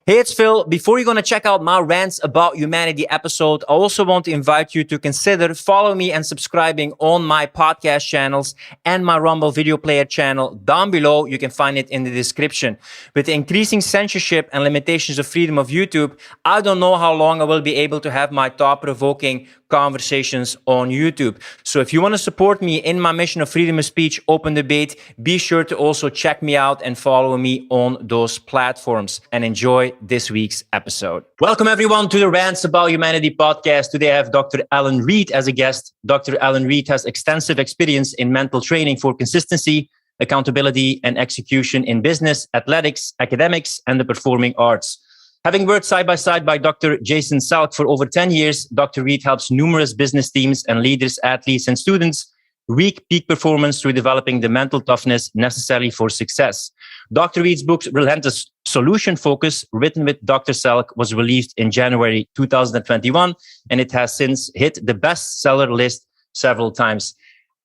Hey, it's Phil. Before you're going to check out my Rants About Humanity episode, I also want to invite you to consider follow me and subscribing on my podcast channels and my Rumble video player channel down below. You can find it in the description. With the increasing censorship and limitations of freedom of YouTube, I don't know how long I will be able to have my thought-provoking conversations on YouTube. So if you want to support me in my mission of freedom of speech, open debate, be sure to also check me out and follow me on those platforms, and enjoy this week's episode. Welcome everyone to the Rants About Humanity podcast. Today I have Dr. Alan Reed as a guest. Dr. Alan Reed has extensive experience in mental training for consistency, accountability, and execution in business, athletics, academics, and the performing arts. Having worked side by side by Dr. Jason Salk for over 10 years, Dr. Reed helps numerous business teams and leaders, athletes, and students reach peak performance through developing the mental toughness necessary for success. Dr. Reed's book, Relentless Solution Focus, written with Dr. Salk, was released in January 2021, and it has since hit the bestseller list several times.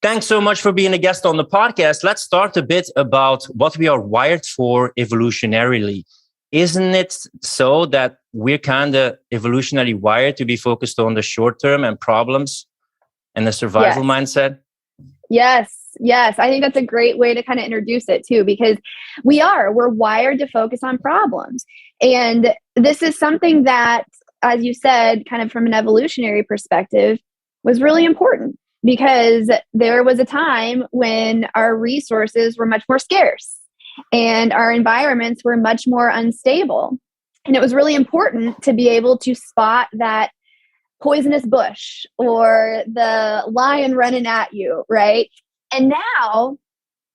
Thanks so much for being a guest on the podcast. Let's start a bit about what we are wired for evolutionarily. Isn't it so that we're kind of evolutionarily wired to be focused on the short term and problems and the survival mindset? Yes. I think that's a great way to kind of introduce it too, because we're wired to focus on problems. And this is something that, as you said, kind of from an evolutionary perspective, was really important because there was a time when our resources were much more scarce and our environments were much more unstable. And it was really important to be able to spot that poisonous bush or the lion running at you, right? And now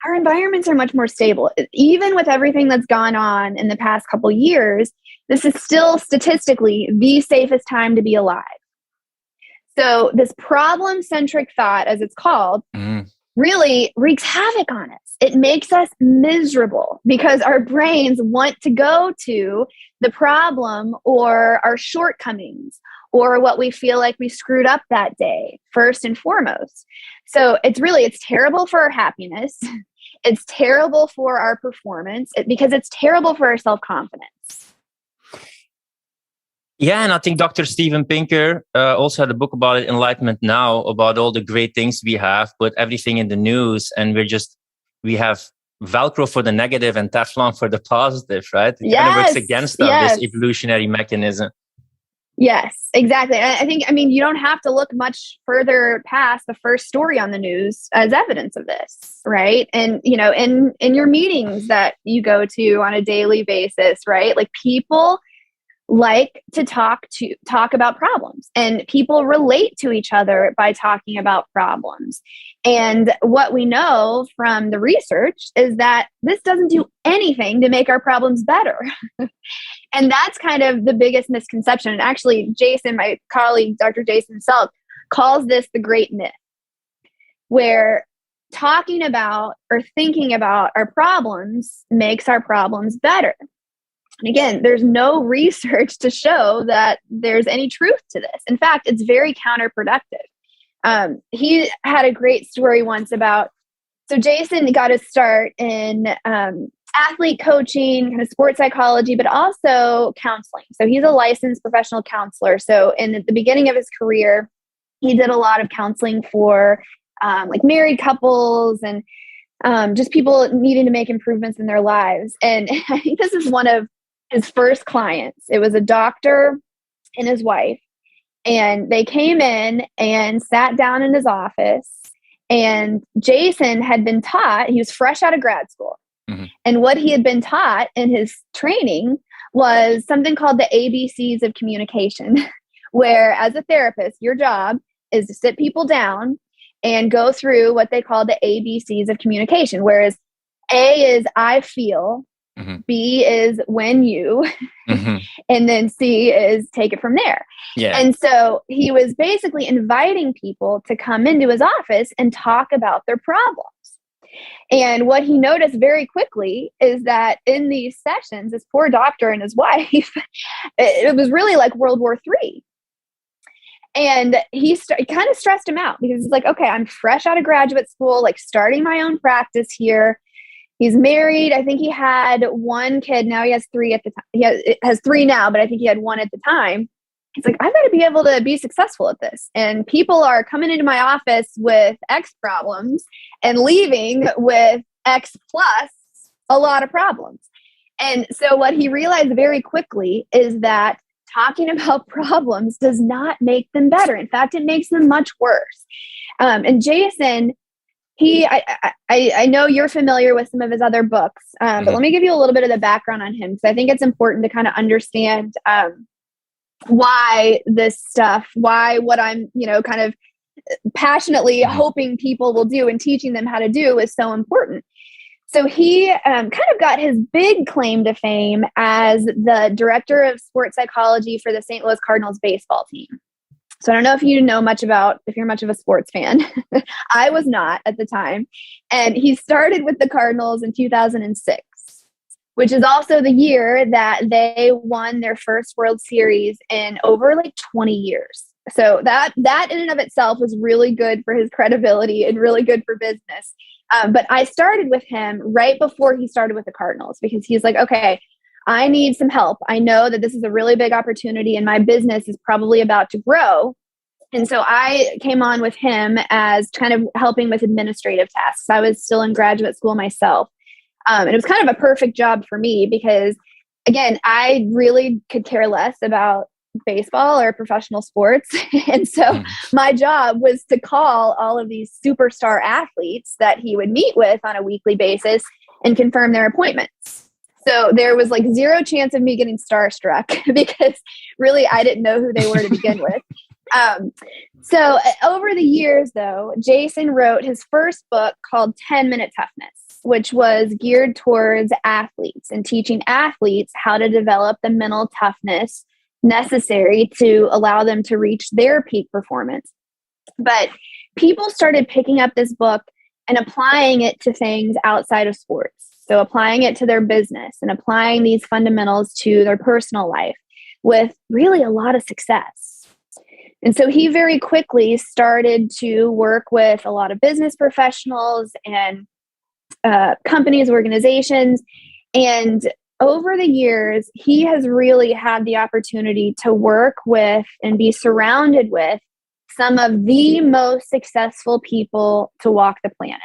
our environments are much more stable. Even with everything that's gone on in the past couple years, this is still statistically the safest time to be alive. So this problem-centric thought, as it's called, really wreaks havoc on us. It makes us miserable because our brains want to go to the problem or our shortcomings or what we feel like we screwed up that day, first and foremost. So it's terrible for our happiness. It's terrible for our performance because it's terrible for our self-confidence. Yeah, and I think Dr. Steven Pinker also had a book about it, Enlightenment Now, about all the great things we have, put everything in the news, and we have Velcro for the negative and Teflon for the positive, right? It kind of works against this evolutionary mechanism. Yes, exactly. You don't have to look much further past the first story on the news as evidence of this, right? And, in your meetings that you go to on a daily basis, right? Like people like to talk about problems, and people relate to each other by talking about problems. And what we know from the research is that this doesn't do anything to make our problems better. And that's kind of the biggest misconception. And actually, Jason, my colleague, Dr. Jason Salk, calls this the great myth, where talking about or thinking about our problems makes our problems better. And again, there's no research to show that there's any truth to this. In fact, it's very counterproductive. He had a great story once about, so Jason got his start in athlete coaching, kind of sports psychology, but also counseling. So he's a licensed professional counselor. So in the beginning of his career, he did a lot of counseling for like married couples and just people needing to make improvements in their lives. And I think this is one of his first clients. It was a doctor and his wife, and they came in and sat down in his office, and Jason had been taught, he was fresh out of grad school. Mm-hmm. And what he had been taught in his training was something called the ABCs of communication, where as a therapist, your job is to sit people down and go through what they call the ABCs of communication, whereas A is I feel, mm-hmm. B is when you, mm-hmm. and then C is take it from there. Yeah. And so he was basically inviting people to come into his office and talk about their problems. And what he noticed very quickly is that in these sessions, this poor doctor and his wife, it was really like World War III. And it kind of stressed him out because he's like, okay, I'm fresh out of graduate school, like starting my own practice here. He's married. I think he had one kid. Now he has three at the time. He has three now, but I think he had one at the time. He's like, I've got to be able to be successful at this. And people are coming into my office with X problems and leaving with X plus a lot of problems. And so what he realized very quickly is that talking about problems does not make them better. In fact, it makes them much worse. And Jason, I know you're familiar with some of his other books, but let me give you a little bit of the background on him, because I think it's important to kind of understand why this stuff, why what I'm, kind of passionately hoping people will do and teaching them how to do is so important. So he kind of got his big claim to fame as the director of sports psychology for the St. Louis Cardinals baseball team. So I don't know if you know much about, if you're much of a sports fan. I was not at the time. And he started with the Cardinals in 2006, which is also the year that they won their first World Series in over 20 years. So that in and of itself was really good for his credibility and really good for business. But I started with him right before he started with the Cardinals, because he's like, okay, I need some help. I know that this is a really big opportunity and my business is probably about to grow. And so I came on with him as kind of helping with administrative tasks. I was still in graduate school myself. And it was kind of a perfect job for me because, again, I really could care less about baseball or professional sports. And so my job was to call all of these superstar athletes that he would meet with on a weekly basis and confirm their appointments. So there was zero chance of me getting starstruck because really I didn't know who they were to begin with. So over the years, though, Jason wrote his first book called 10-Minute Toughness, which was geared towards athletes and teaching athletes how to develop the mental toughness necessary to allow them to reach their peak performance. But people started picking up this book and applying it to things outside of sports. So applying it to their business and applying these fundamentals to their personal life with really a lot of success. And so he very quickly started to work with a lot of business professionals and companies, organizations. And over the years, he has really had the opportunity to work with and be surrounded with some of the most successful people to walk the planet.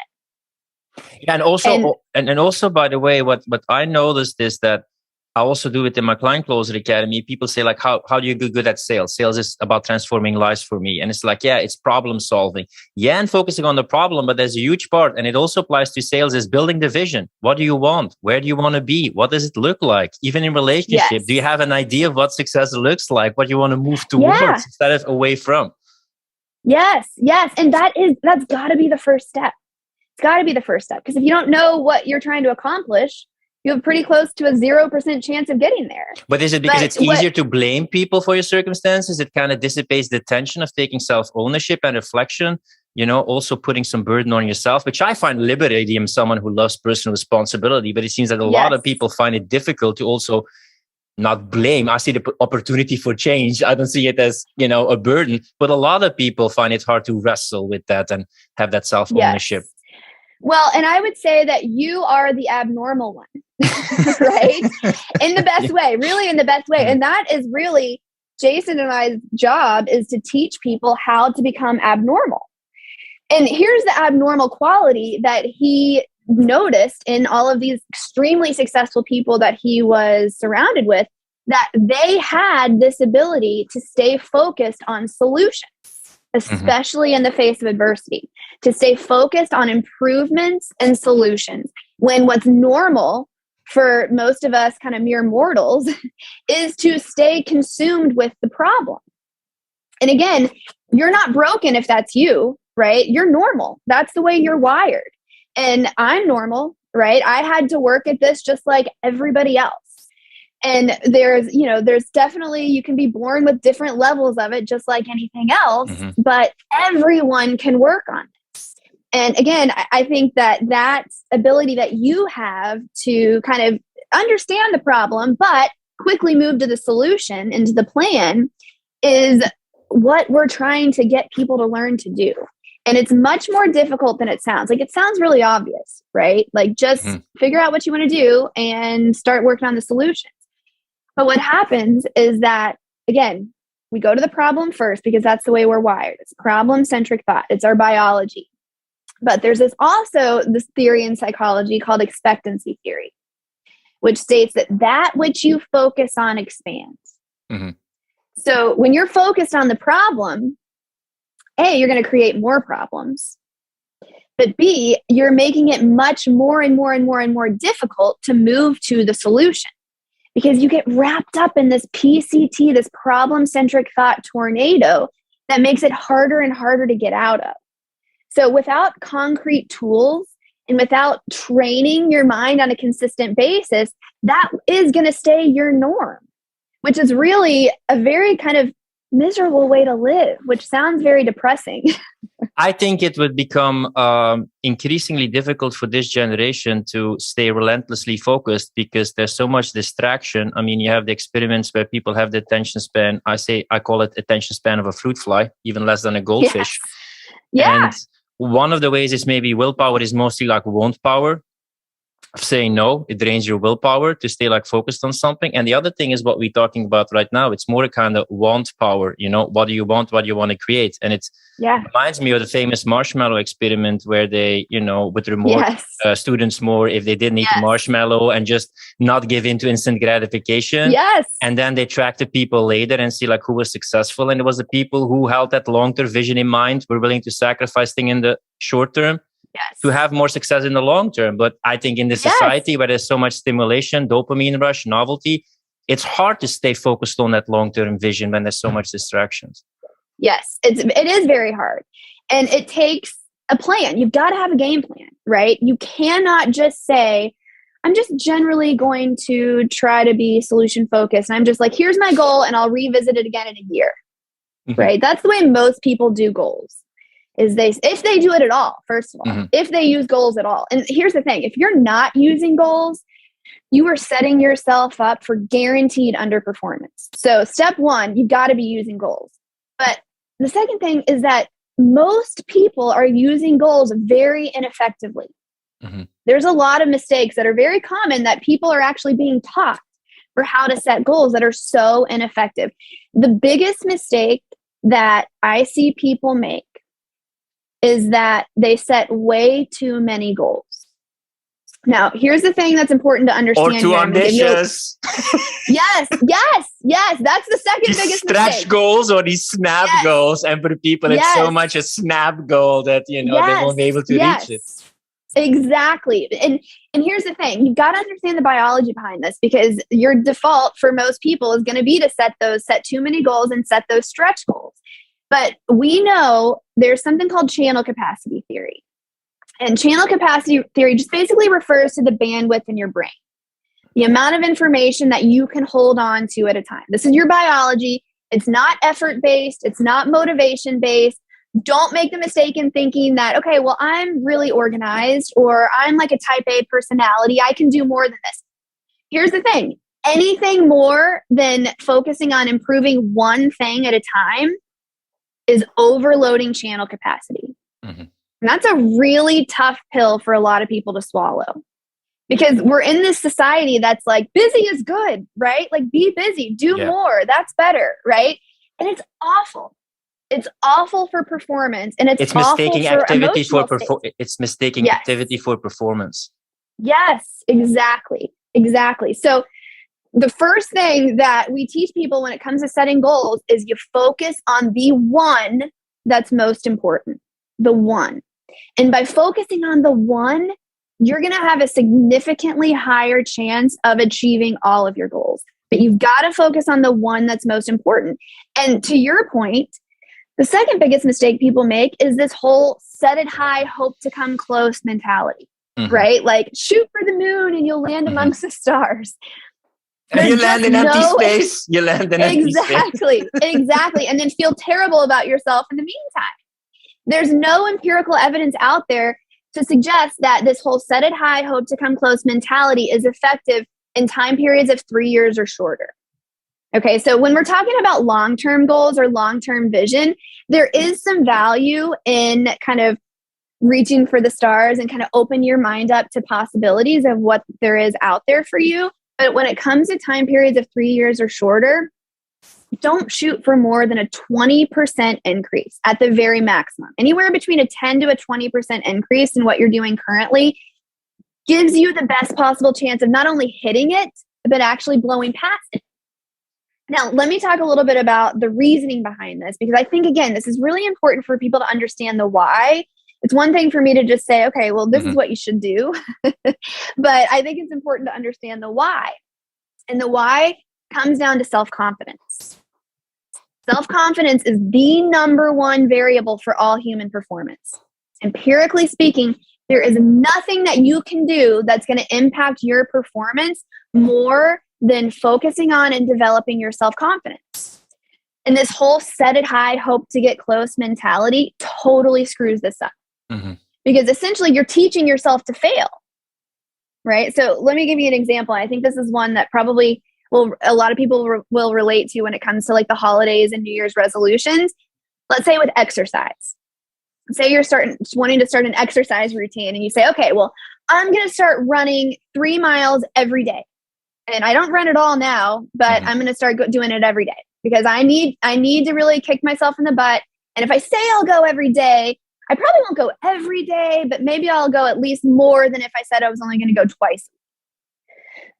Yeah, and also, by the way, what I noticed is that I also do it in my Client Closer Academy. People say how do you get good at sales? Sales is about transforming lives for me. And it's it's problem solving. Yeah, and focusing on the problem, but there's a huge part. And it also applies to sales is building the vision. What do you want? Where do you want to be? What does it look like? Even in relationship, yes. Do you have an idea of what success looks like? What you want to move towards instead of away from? Yes. And that's got to be the first step. It's got to be the first step. Because if you don't know what you're trying to accomplish, you have pretty close to a 0% chance of getting there. But is it because it's easier to blame people for your circumstances? It kind of dissipates the tension of taking self-ownership and reflection, also putting some burden on yourself, which I find liberating. I'm someone who loves personal responsibility, but it seems that a lot of people find it difficult to also not blame. I see the opportunity for change. I don't see it as, a burden, but a lot of people find it hard to wrestle with that and have that self-ownership. Yes. Well, and I would say that you are the abnormal one, right? In the best way, really in the best way. And that is really Jason and I's job, is to teach people how to become abnormal. And here's the abnormal quality that he noticed in all of these extremely successful people that he was surrounded with, that they had this ability to stay focused on solutions, especially in the face of adversity, to stay focused on improvements and solutions, when what's normal for most of us kind of mere mortals is to stay consumed with the problem. And again, you're not broken if that's you, right? You're normal. That's the way you're wired. And I'm normal, right? I had to work at this just like everybody else. And there's definitely, you can be born with different levels of it, just like anything else, but everyone can work on this. And again, I think that ability that you have to kind of understand the problem, but quickly move to the solution and to the plan, is what we're trying to get people to learn to do. And it's much more difficult than it sounds. Like, it sounds really obvious, right? Like, just figure out what you want to do and start working on the solutions. But what happens is that, again, we go to the problem first because that's the way we're wired. It's problem-centric thought. It's our biology. But there's this theory in psychology called expectancy theory, which states that which you focus on expands. So when you're focused on the problem, A, you're going to create more problems. But B, you're making it much more and more and more and more difficult to move to the solution. Because you get wrapped up in this PCT, this problem-centric thought tornado that makes it harder and harder to get out of. So without concrete tools and without training your mind on a consistent basis, that is going to stay your norm, which is really a very kind of miserable way to live, which sounds very depressing. I think it would become increasingly difficult for this generation to stay relentlessly focused because there's so much distraction. I mean, you have the experiments where people have the attention span. I call it attention span of a fruit fly, even less than a goldfish. Yeah. And one of the ways is maybe willpower is mostly like want power. Saying no, it drains your willpower to stay like focused on something. And the other thing is what we're talking about right now. It's more a kind of want power, you know, what do you want, what do you want to create? And it reminds me of the famous marshmallow experiment where they, you know, would reward students more if they didn't eat the marshmallow and just not give in to instant gratification. And then they tracked the people later and see like who was successful. And it was the people who held that long-term vision in mind, were willing to sacrifice things in the short term. To have more success in the long term. But I think in this society where there's so much stimulation, dopamine rush, novelty, it's hard to stay focused on that long-term vision when there's so much distractions. Yes, it is very hard. And it takes a plan. You've got to have a game plan, right? You cannot just say, I'm just generally going to try to be solution focused. And I'm just like, here's my goal and I'll revisit it again in a year, right? That's the way most people do goals. If they do it at all, first of all, if they use goals at all. And here's the thing, if you're not using goals, you are setting yourself up for guaranteed underperformance. So step one, you've got to be using goals. But the second thing is that most people are using goals very ineffectively. There's a lot of mistakes that are very common that people are actually being taught for how to set goals that are so ineffective. The biggest mistake that I see people make is that they set way too many goals. Now, here's the thing that's important to understand. Or too ambitious. Yes. That's the second biggest stretch mistake. Goals or these snap goals. And for the people, it's so much a snap goal that, you know, they won't be able to reach it. Exactly. And here's the thing. You've got to understand the biology behind this, because your default for most people is going to be to set too many goals and set those stretch goals. But we know there's something called channel capacity theory. And channel capacity theory just basically refers to the bandwidth in your brain, the amount of information that you can hold on to at a time. This is your biology. It's not effort-based. It's not motivation-based. Don't make the mistake in thinking that, okay, well, I'm really organized, or I'm like a type A personality. I can do more than this. Here's the thing. Anything more than focusing on improving one thing at a time is overloading channel capacity. And that's a really tough pill for a lot of people to swallow, because we're in this society that's like, busy is good, right? Like, be busy, do more. That's better, right? And it's awful. It's awful for performance, and it's mistaking activity for Yes. activity for performance. Yes, exactly. So the first thing that we teach people when it comes to setting goals is you focus on the one that's most important, the one. And by focusing on the one, you're going to have a significantly higher chance of achieving all of your goals. But you've got to focus on the one that's most important. And to your point, the second biggest mistake people make is this whole set it high, hope to come close mentality, right? Like, shoot for the moon and you'll land amongst the stars. And you land in empty space. Exactly. And then feel terrible about yourself in the meantime. There's no empirical evidence out there to suggest that this whole set it high, hope to come close mentality is effective in time periods of 3 years or shorter. Okay, so when we're talking about long-term goals or long-term vision, there is some value in kind of reaching for the stars and kind of open your mind up to possibilities of what there is out there for you. But when it comes to time periods of 3 years or shorter, don't shoot for more than a 20% increase at the very maximum. Anywhere between a 10 to a 20% increase in what you're doing currently gives you the best possible chance of not only hitting it, but actually blowing past it. Now, let me talk a little bit about the reasoning behind this, because I think, again, this is really important for people to understand the why. It's one thing for me to just say, okay, well, this is what you should do. But I think it's important to understand the why. And the why comes down to self-confidence. Self-confidence is the number one variable for all human performance. Empirically speaking, there is nothing that you can do that's going to impact your performance more than focusing on and developing your self-confidence. And this whole set it high, hope to get close mentality totally screws this up. Because essentially you're teaching yourself to fail, right? So let me give you an example. I think this is one that probably a lot of people will relate to when it comes to like the holidays and New Year's resolutions. Let's say with exercise. Say you're wanting to start an exercise routine and you say, okay, well, I'm going to start running 3 miles every day. And I don't run at all now, but I'm going to start doing it every day because I need to really kick myself in the butt. And if I say I'll go every day, I probably won't go every day, but maybe I'll go at least more than if I said I was only going to go twice.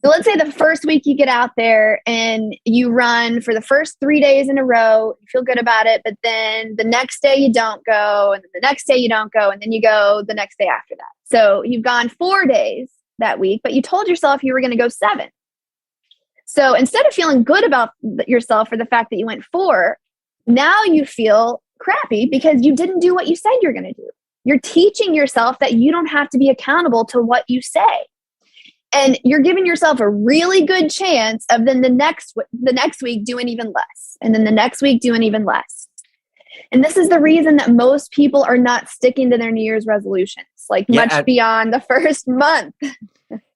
So let's say the first week you get out there and you run for the first 3 days in a row, you feel good about it, but then the next day you don't go, and then the next day you don't go, and then you go the next day after that. So you've gone 4 days that week, but you told yourself you were going to go 7. So instead of feeling good about yourself for the fact that you went 4, now you feel crappy because you didn't do what you said you're going to do. You're teaching yourself that you don't have to be accountable to what you say. And you're giving yourself a really good chance of then the next week doing even less. And then the next week doing even less. And this is the reason that most people are not sticking to their New Year's resolutions, much beyond the first month.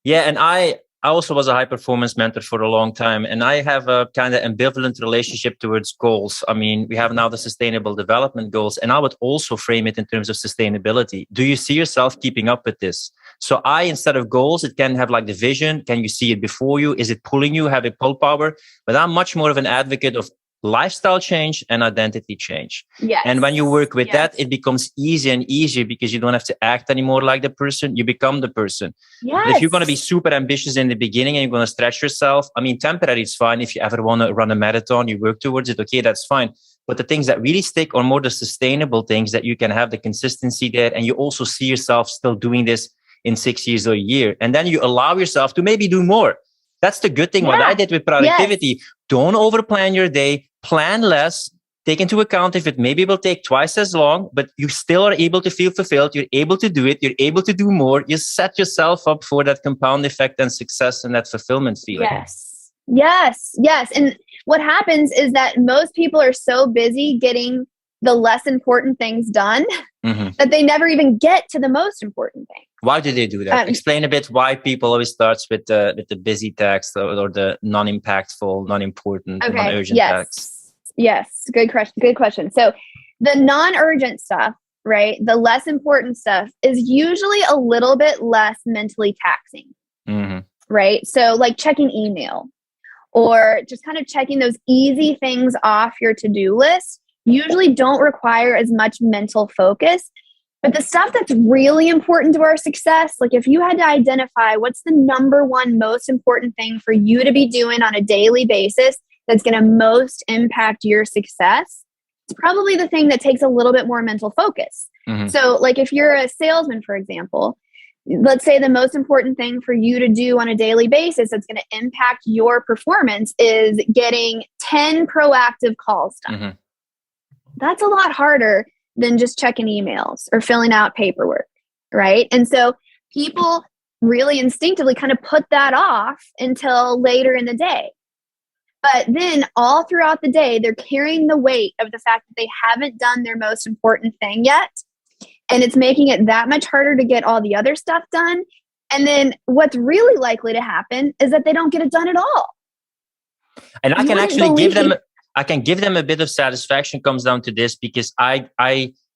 And I also was a high performance mentor for a long time, and I have a kind of ambivalent relationship towards goals. I mean, we have now the sustainable development goals, and I would also frame it in terms of sustainability. Do you see yourself keeping up with this? So instead of goals, it can have like the vision. Can you see it before you? Is it pulling you? Have a pull power? But I'm much more of an advocate of lifestyle change and identity change. Yes. And when you work with that, it becomes easier and easier because you don't have to act anymore like the person. You become the person. Yes. But if you're going to be super ambitious in the beginning and you're going to stretch yourself, I mean, temporary is fine. If you ever want to run a marathon, you work towards it. Okay, that's fine. But the things that really stick are more the sustainable things that you can have the consistency there. And you also see yourself still doing this in 6 years or a year. And then you allow yourself to maybe do more. That's the good thing. What I did with productivity, don't overplan your day, plan less, take into account if it maybe will take twice as long, but you still are able to feel fulfilled. You're able to do it. You're able to do more. You set yourself up for that compound effect and success and that fulfillment feeling. Yes. And what happens is that most people are so busy getting the less important things done that they never even get to the most important thing. Why do they do that? Explain a bit why people always starts with the busy tasks or the non-impactful, non-important, non-urgent tasks. Yes. Good question. So the non-urgent stuff, right? The less important stuff is usually a little bit less mentally taxing, right? So like checking email or just kind of checking those easy things off your to-do list usually don't require as much mental focus. But the stuff that's really important to our success, like if you had to identify what's the number one most important thing for you to be doing on a daily basis that's going to most impact your success, it's probably the thing that takes a little bit more mental focus. So like if you're a salesman, for example, let's say the most important thing for you to do on a daily basis that's going to impact your performance is getting 10 proactive calls done. That's a lot harder than just checking emails or filling out paperwork, right? And so people really instinctively kind of put that off until later in the day. But then all throughout the day, they're carrying the weight of the fact that they haven't done their most important thing yet. And it's making it that much harder to get all the other stuff done. And then what's really likely to happen is that they don't get it done at all. And I You can wouldn't actually give them, believe- I can give them a bit of satisfaction comes down to this, because I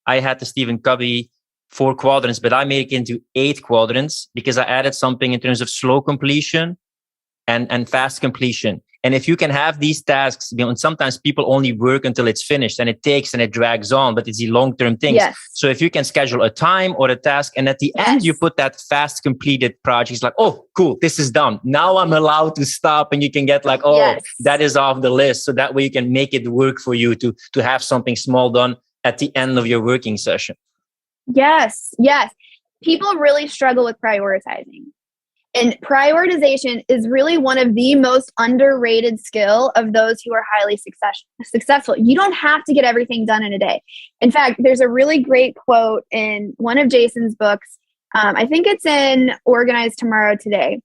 had the Stephen Covey 4 quadrants, but I made it into 8 quadrants because I added something in terms of slow completion and fast completion. And if you can have these tasks, and sometimes people only work until it's finished, and it takes and it drags on, but it's the long-term things. Yes. So if you can schedule a time or a task, and at the end you put that fast completed project, it's like, oh, cool, this is done. Now I'm allowed to stop, and you can get like, oh, that is off the list. So that way you can make it work for you to have something small done at the end of your working session. Yes. People really struggle with prioritizing. And prioritization is really one of the most underrated skill of those who are highly successful. You don't have to get everything done in a day. In fact, there's a really great quote in one of Jason's books. I think it's in Organize Tomorrow Today,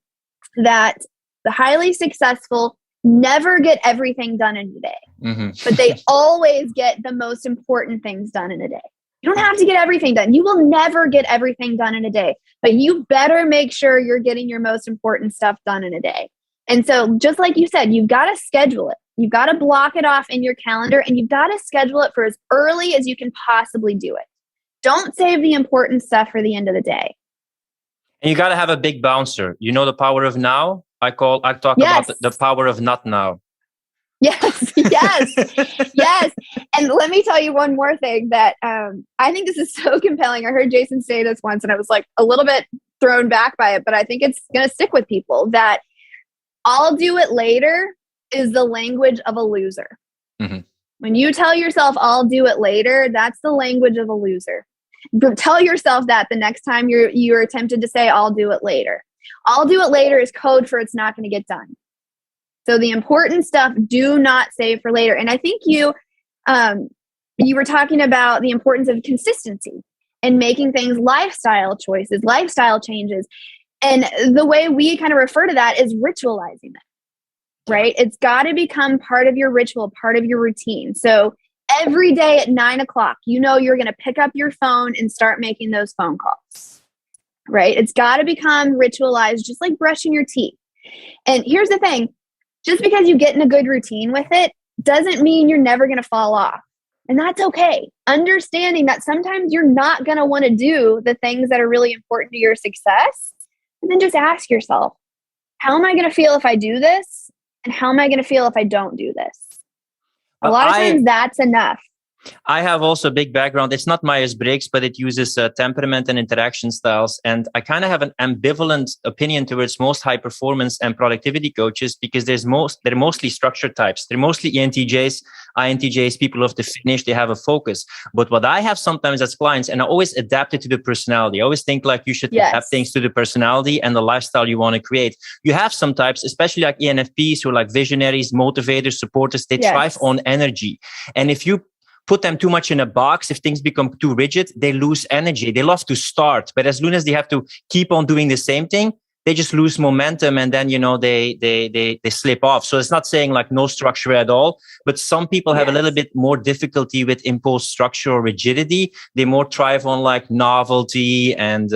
that the highly successful never get everything done in a day, but they always get the most important things done in a day. You don't have to get everything done. You will never get everything done in a day, but you better make sure you're getting your most important stuff done in a day. And so just like you said, you've got to schedule it. You've got to block it off in your calendar, and you've got to schedule it for as early as you can possibly do it. Don't save the important stuff for the end of the day. And you got to have a big bouncer. You know the power of now? I talk about the power of not now. Yes. And let me tell you one more thing that I think this is so compelling. I heard Jason say this once, and I was like a little bit thrown back by it, but I think it's going to stick with people, that I'll do it later is the language of a loser. When you tell yourself I'll do it later, that's the language of a loser. Tell yourself that the next time you're tempted to say I'll do it later. I'll do it later is code for it's not going to get done. So the important stuff, do not save for later. And I think you were talking about the importance of consistency and making things lifestyle choices, lifestyle changes. And the way we kind of refer to that is ritualizing it, right? It's got to become part of your ritual, part of your routine. So every day at 9 o'clock, you're going to pick up your phone and start making those phone calls, right? It's got to become ritualized, just like brushing your teeth. And here's the thing. Just because you get in a good routine with it doesn't mean you're never going to fall off. And that's okay. Understanding that sometimes you're not going to want to do the things that are really important to your success. And then just ask yourself, how am I going to feel if I do this? And how am I going to feel if I don't do this? A lot of times that's enough. I have also a big background. It's not Myers-Briggs, but it uses temperament and interaction styles. And I kind of have an ambivalent opinion towards most high performance and productivity coaches, because they're mostly structured types. They're mostly ENTJs, INTJs, people of the finish. They have a focus. But what I have sometimes as clients, and I always adapt it to the personality. I always think like you should adapt things to the personality and the lifestyle you want to create. You have some types, especially like ENFPs, who are like visionaries, motivators, supporters. They thrive on energy. And if you put them too much in a box, if things become too rigid, they lose energy. They love to start, but as soon as they have to keep on doing the same thing, they just lose momentum, and then they slip off. So it's not saying like no structure at all, but some people have a little bit more difficulty with imposed structure or rigidity. They more thrive on like novelty and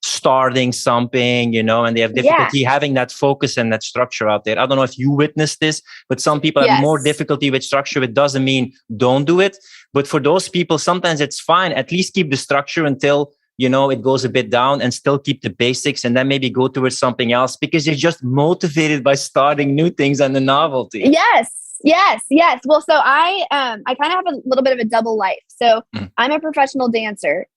starting something, and they have difficulty having that focus and that structure out there. I don't know if you witnessed this, but some people have more difficulty with structure. It doesn't mean don't do it, but for those people, sometimes it's fine. At least keep the structure until it goes a bit down, and still keep the basics, and then maybe go towards something else, because you're just motivated by starting new things and the novelty. Yes. Well, so I kind of have a little bit of a double life. So I'm a professional dancer.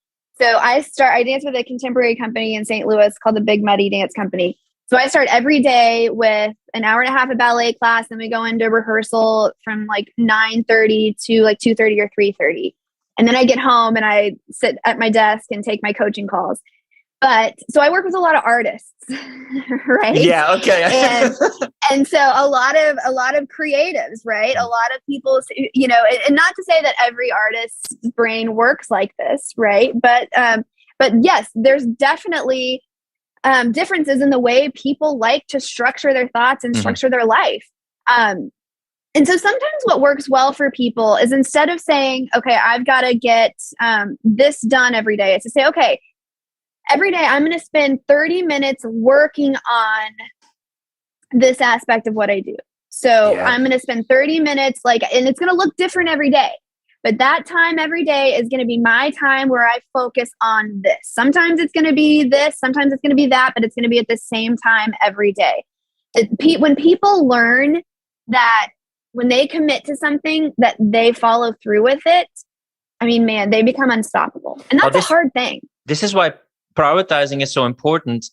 So I dance with a contemporary company in St. Louis called the Big Muddy Dance Company. So I start every day with an hour and a half of ballet class, and we go into rehearsal from like 9:30 to like 2:30 or 3:30. And then I get home and I sit at my desk and take my coaching calls. But so I work with a lot of artists, right? Yeah. Okay. and so a lot of creatives, right? A lot of people, and not to say that every artist's brain works like this, right? But yes, there's definitely differences in the way people like to structure their thoughts and structure their life. And so sometimes what works well for people is, instead of saying, okay, I've got to get this done every day, it's to say, okay, every day I'm going to spend 30 minutes working on this aspect of what I do. So I'm going to spend 30 minutes, like, and it's going to look different every day. But that time every day is going to be my time where I focus on this. Sometimes it's going to be this, sometimes it's going to be that, but it's going to be at the same time every day. When people learn that when they commit to something, that they follow through with it, I mean, man, they become unstoppable. And that's a hard thing. This is why prioritizing is so important.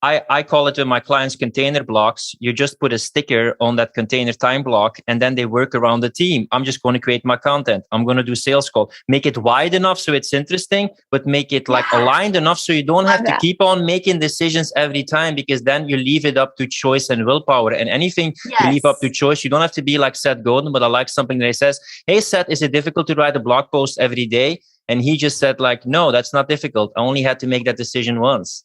I call it in my clients container blocks. You just put a sticker on that container time block and then they work around the team. I'm just going to create my content. I'm going to do sales call. Make it wide enough so it's interesting, but make it like aligned enough so you don't have to keep on making decisions every time, because then you leave it up to choice and willpower. And anything you leave up to choice, you don't have to be like Seth Godin, but I like something that he says, hey, Seth, is it difficult to write a blog post every day? And he just said like, no, that's not difficult. I only had to make that decision once.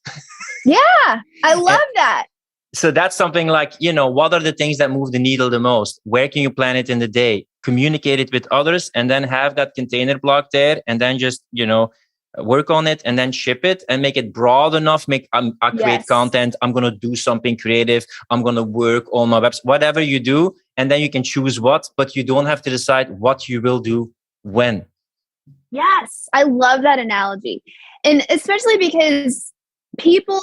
Yeah, I love that. So that's something like, you know, what are the things that move the needle the most? Where can you plan it in the day? Communicate it with others and then have that container block there and then just, you know, work on it and then ship it and make it broad enough. I create content. I'm going to do something creative. I'm going to work on my website, whatever you do. And then you can choose what, but you don't have to decide what you will do when. Yes, I love that analogy. And especially because people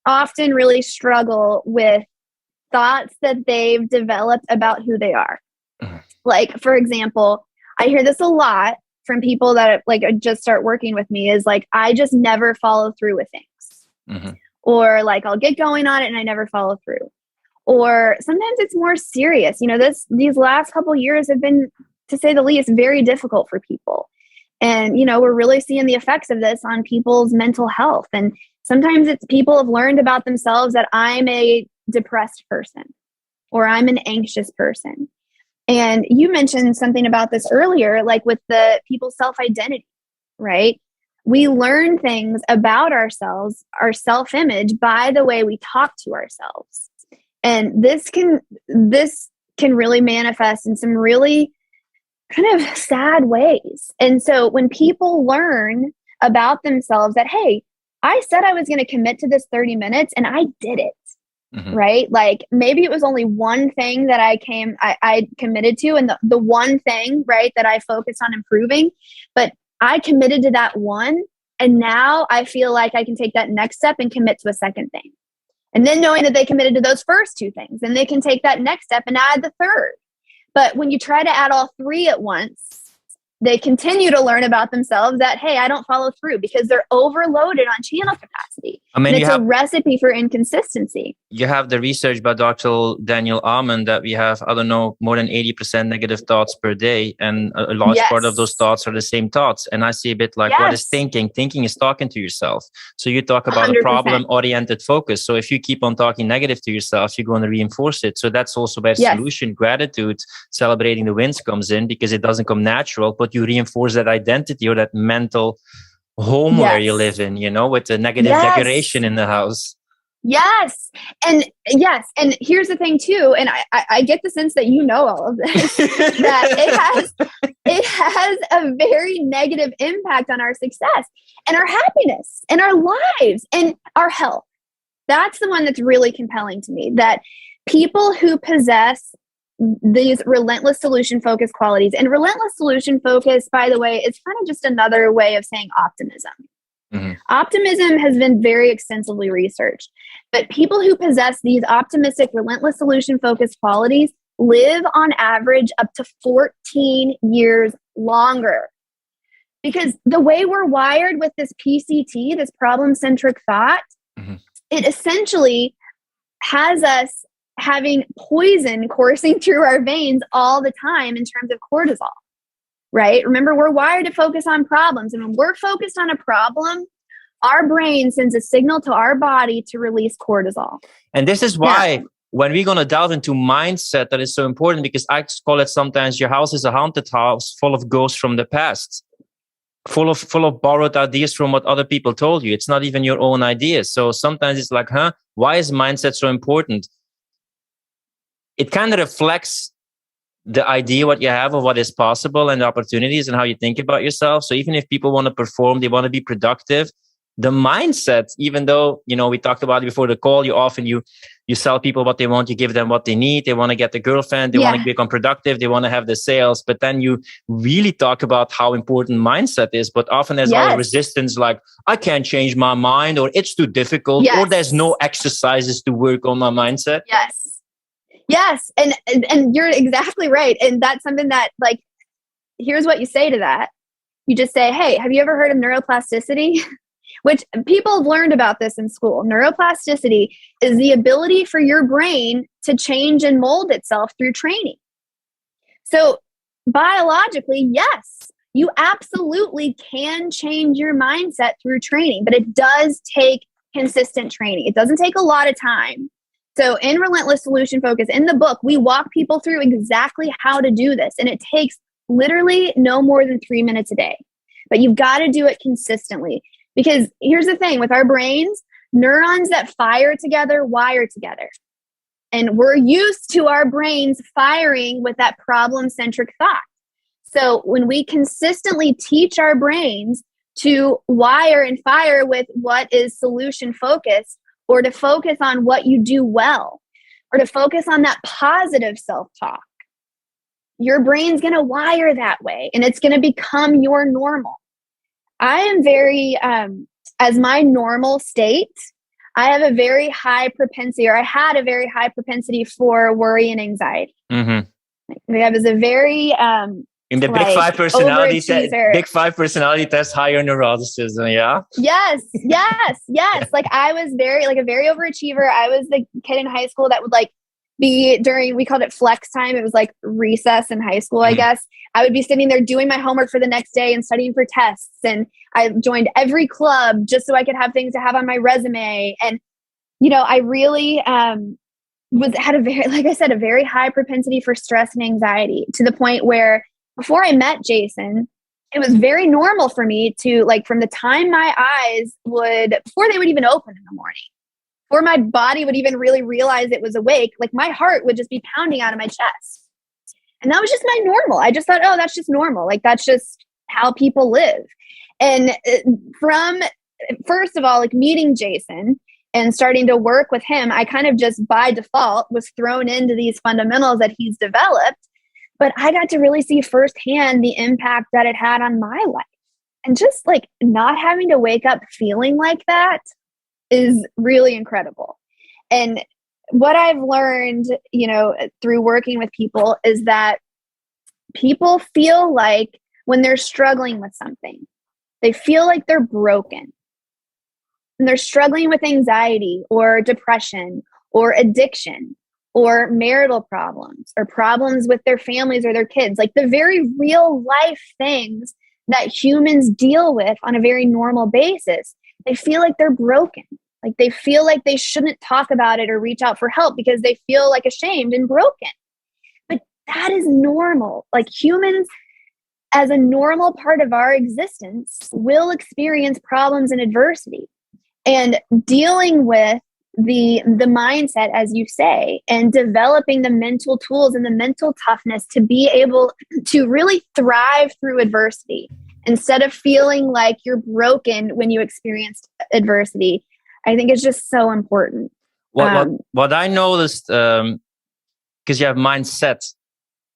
often really struggle with thoughts that they've developed about who they are. Like, for example, I hear this a lot from people that like just start working with me is like, I just never follow through with things. Or like, I'll get going on it and I never follow through. Or sometimes it's more serious. You know, these last couple of years have been, to say the least, very difficult for people. And, you know, we're really seeing the effects of this on people's mental health. And sometimes it's people have learned about themselves that I'm a depressed person or I'm an anxious person. And you mentioned something about this earlier, like with the people's self-identity, right? We learn things about ourselves, our self-image, by the way we talk to ourselves. And this can really manifest in some really kind of sad ways. And so when people learn about themselves that, hey, I said I was going to commit to this 30 minutes and I did it, right? Like maybe it was only one thing that I committed to and the one thing, right, that I focused on improving, but I committed to that one. And now I feel like I can take that next step and commit to a second thing. And then knowing that they committed to those first two things, and they can take that next step and add the third. But when you try to add all three at once, they continue to learn about themselves that, hey, I don't follow through because they're overloaded on channel capacity. I mean, and it's a recipe for inconsistency. You have the research by Dr. Daniel Amen that we have, I don't know, more than 80% negative thoughts per day. And a large part of those thoughts are the same thoughts. And I see a bit like, what is thinking? Thinking is talking to yourself. So you talk about 100%. A problem-oriented focus. So if you keep on talking negative to yourself, you're going to reinforce it. So that's also where solution, gratitude, celebrating the wins comes in, because it doesn't come natural, but you reinforce that identity or that mental home where you live in, you know, with the negative decoration in the house. Yes. And here's the thing too. And I get the sense that you know all of this, that it has a very negative impact on our success and our happiness and our lives and our health. That's the one that's really compelling to me, that people who possess these relentless solution focused qualities, and relentless solution focus, by the way, is kind of just another way of saying optimism. Optimism has been very extensively researched, but people who possess these optimistic, relentless solution focused qualities live on average up to 14 years longer. Because the way we're wired with this PCT, this problem centric thought, it essentially has us having poison coursing through our veins all the time in terms of cortisol, right? Remember, we're wired to focus on problems. And when we're focused on a problem, our brain sends a signal to our body to release cortisol. And this is why when we're going to delve into mindset, that is so important, because I call it sometimes your house is a haunted house full of ghosts from the past, full of borrowed ideas from what other people told you. It's not even your own ideas. So sometimes it's like, why is mindset so important? It kind of reflects the idea what you have of what is possible and the opportunities and how you think about yourself. So even if people want to perform, they want to be productive, the mindset, even though, you know, we talked about it before the call, you sell people what they want, you give them what they need. They want to get the girlfriend, they want to become productive, they want to have the sales. But then you really talk about how important mindset is. But often there's all resistance, like, I can't change my mind, or it's too difficult, or there's no exercises to work on my mindset. Yes. And you're exactly right. And that's something that, like, here's what you say to that. You just say, hey, have you ever heard of neuroplasticity? Which people have learned about this in school. Neuroplasticity is the ability for your brain to change and mold itself through training. So biologically, yes, you absolutely can change your mindset through training, but it does take consistent training. It doesn't take a lot of time. So in Relentless Solution Focus, in the book, we walk people through exactly how to do this. And it takes literally no more than 3 minutes a day. But you've got to do it consistently. Because here's the thing with our brains, neurons that fire together wire together. And we're used to our brains firing with that problem-centric thought. So when we consistently teach our brains to wire and fire with what is solution focused, or to focus on what you do well, or to focus on that positive self-talk, your brain's going to wire that way, and it's going to become your normal. I am very, as my normal state, I have a very high propensity, or I had a very high propensity for worry and anxiety. Mm-hmm. I was a very, in the Big Five personality test, Big Five personality test, higher neuroticism. Yeah. Yes. Like I was a very overachiever. I was the kid in high school that would like be during, we called it flex time. It was like recess in high school, I guess. I would be sitting there doing my homework for the next day and studying for tests. And I joined every club just so I could have things to have on my resume. And, you know, I really, had a very, like I said, a very high propensity for stress and anxiety, to the point where before I met Jason, it was very normal for me to, like, from the time my eyes before they would even open in the morning, before my body would even really realize it was awake, like my heart would just be pounding out of my chest. And that was just my normal. I just thought, oh, that's just normal. Like, that's just how people live. And first of all, like meeting Jason and starting to work with him, I kind of just by default was thrown into these fundamentals that he's developed. But I got to really see firsthand the impact that it had on my life. And just like not having to wake up feeling like that is really incredible. And what I've learned, you know, through working with people is that people feel like when they're struggling with something, they feel like they're broken. And they're struggling with anxiety or depression or addiction, or marital problems, or problems with their families or their kids, like the very real life things that humans deal with on a very normal basis. They feel like they're broken. Like they feel like they shouldn't talk about it or reach out for help because they feel like ashamed and broken. But that is normal. Like humans, as a normal part of our existence, will experience problems and adversity. And dealing with the mindset, as you say, and developing the mental tools and the mental toughness to be able to really thrive through adversity instead of feeling like you're broken when you experienced adversity, I think is just so important. What I noticed, because you have mindset,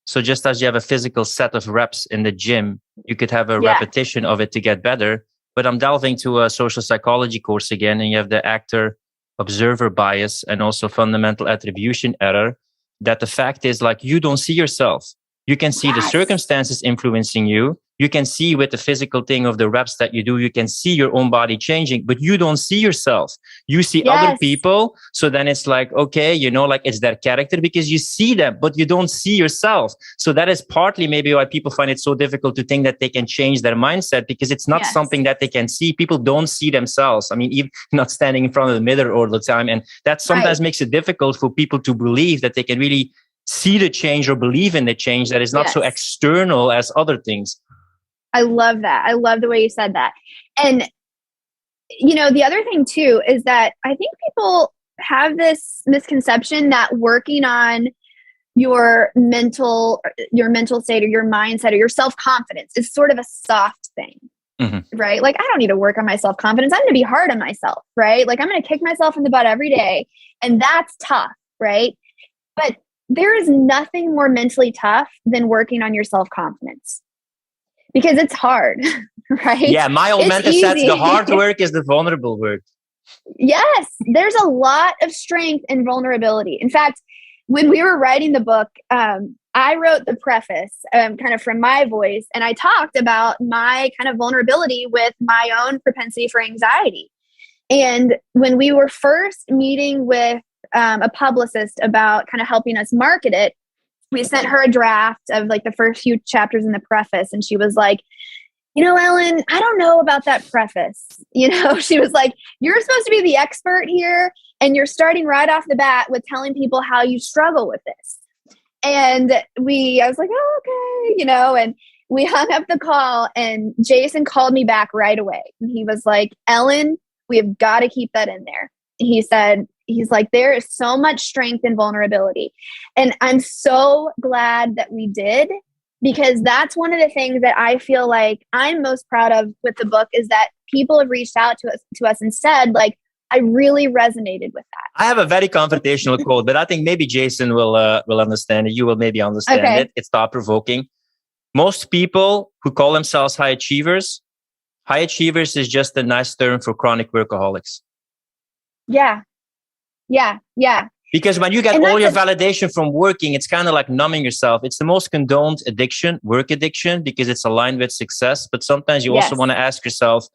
so just as you have a physical set of reps in the gym, you could have a repetition of it to get better. But I'm delving to a social psychology course again, and you have the actor observer bias and also fundamental attribution error, that the fact is, like, you don't see yourself. You can see the circumstances influencing you. You can see with the physical thing of the reps that you do, you can see your own body changing, but you don't see yourself. You see other people. So then it's like, okay, you know, like it's their character because you see them, but you don't see yourself. So that is partly maybe why people find it so difficult to think that they can change their mindset, because it's not something that they can see. People don't see themselves. I mean, even not standing in front of the mirror all the time. And that sometimes makes it difficult for people to believe that they can really see the change or believe in the change that is not so external as other things. I love that. I love the way you said that. And, you know, the other thing too, is that I think people have this misconception that working on your mental state or your mindset or your self-confidence is sort of a soft thing. right? Like, I don't need to work on my self-confidence. I'm going to be hard on myself, right? Like, I'm going to kick myself in the butt every day. And that's tough, right? But there is nothing more mentally tough than working on your self-confidence, because it's hard, right? Yeah, my old mentor said the hard work is the vulnerable work. Yes, there's a lot of strength in vulnerability. In fact, when we were writing the book, I wrote the preface kind of from my voice, and I talked about my kind of vulnerability with my own propensity for anxiety. And when we were first meeting with a publicist about kind of helping us market it, we sent her a draft of like the first few chapters in the preface. And she was like, Ellen, I don't know about that preface. She was like, you're supposed to be the expert here, and you're starting right off the bat with telling people how you struggle with this. And I was like, oh, okay, and we hung up the call, and Jason called me back right away. And he was like, Ellen, we have got to keep that in there. He's like, there is so much strength in vulnerability. And I'm so glad that we did, because that's one of the things that I feel like I'm most proud of with the book, is that people have reached out to us and said, like, I really resonated with that. I have a very confrontational quote, but I think maybe Jason will understand it. You will maybe understand it. It's thought-provoking. Most people who call themselves high achievers is just a nice term for chronic workaholics. Yeah. Because when you get all your validation from working, it's kind of like numbing yourself. It's the most condoned addiction, work addiction, because it's aligned with success. But sometimes you also want to ask yourself,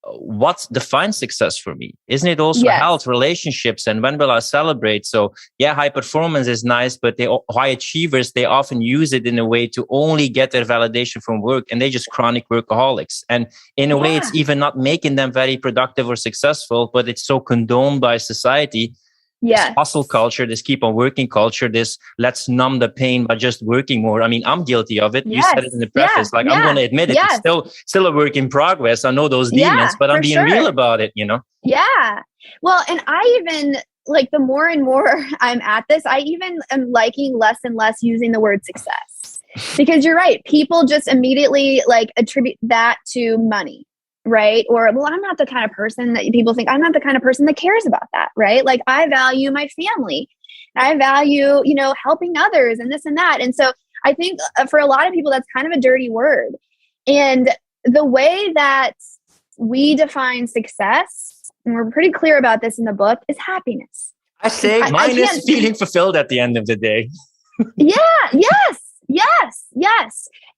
what defines success for me? Isn't it also health, relationships, and when will I celebrate? So high performance is nice, but high achievers, they often use it in a way to only get their validation from work, and they just chronic workaholics. And in a way, it's even not making them very productive or successful, but it's so condoned by society. This hustle culture, this keep on working culture, this let's numb the pain by just working more. I mean, I'm guilty of it. You said it in the preface. I'm going to admit it. It's still a work in progress. I know those demons, but I'm being real about it, Yeah. Well, and I even, like, the more and more I'm at this, I even am liking less and less using the word success. Because you're right. People just immediately attribute that to money. Right? Or, well, I'm not the kind of person that people think, I'm not the kind of person that cares about that. Right? Like, I value my family. I value, helping others and this and that. And so I think for a lot of people, that's kind of a dirty word. And the way that we define success, and we're pretty clear about this in the book, is happiness. I say mine is feeling fulfilled at the end of the day. Yes.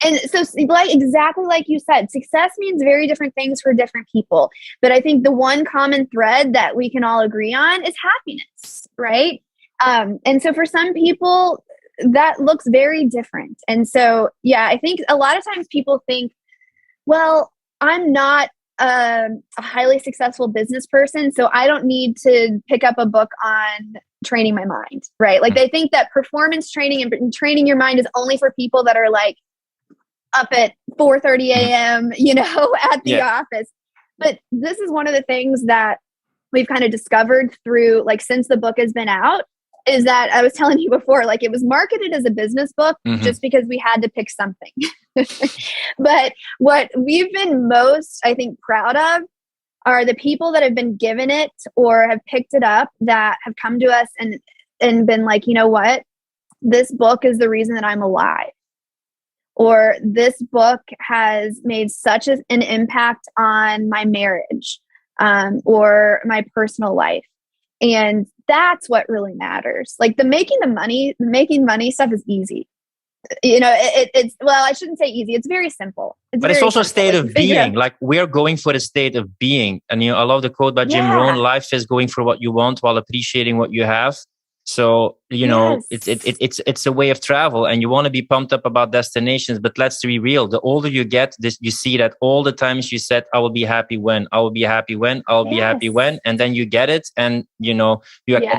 And so, exactly like you said, success means very different things for different people. But I think the one common thread that we can all agree on is happiness, right? And so for some people, that looks very different. And so, I think a lot of times people think, well, I'm not a highly successful business person, so I don't need to pick up a book on training my mind, right? Like, they think that performance training and training your mind is only for people that are like up at 4:30 a.m., at the office. But this is one of the things that we've kind of discovered through, since the book has been out, is that I was telling you before, it was marketed as a business book just because we had to pick something. But what we've been most, I think, proud of are the people that have been given it or have picked it up, that have come to us and been like, you know what, this book is the reason that I'm alive. Or this book has made such an impact on my marriage or my personal life. And that's what really matters. Like, the making money stuff is easy. It's, well, I shouldn't say easy. It's very simple. But it's also a state of being. Like, we're going for the state of being. And I love the quote by Jim Rohn: life is going for what you want while appreciating what you have. So, it's a way of travel, and you want to be pumped up about destinations. But let's be real. The older you get, you see that all the times you said, I will be happy when, I will be happy when, I will be happy when. And then you get it. And, the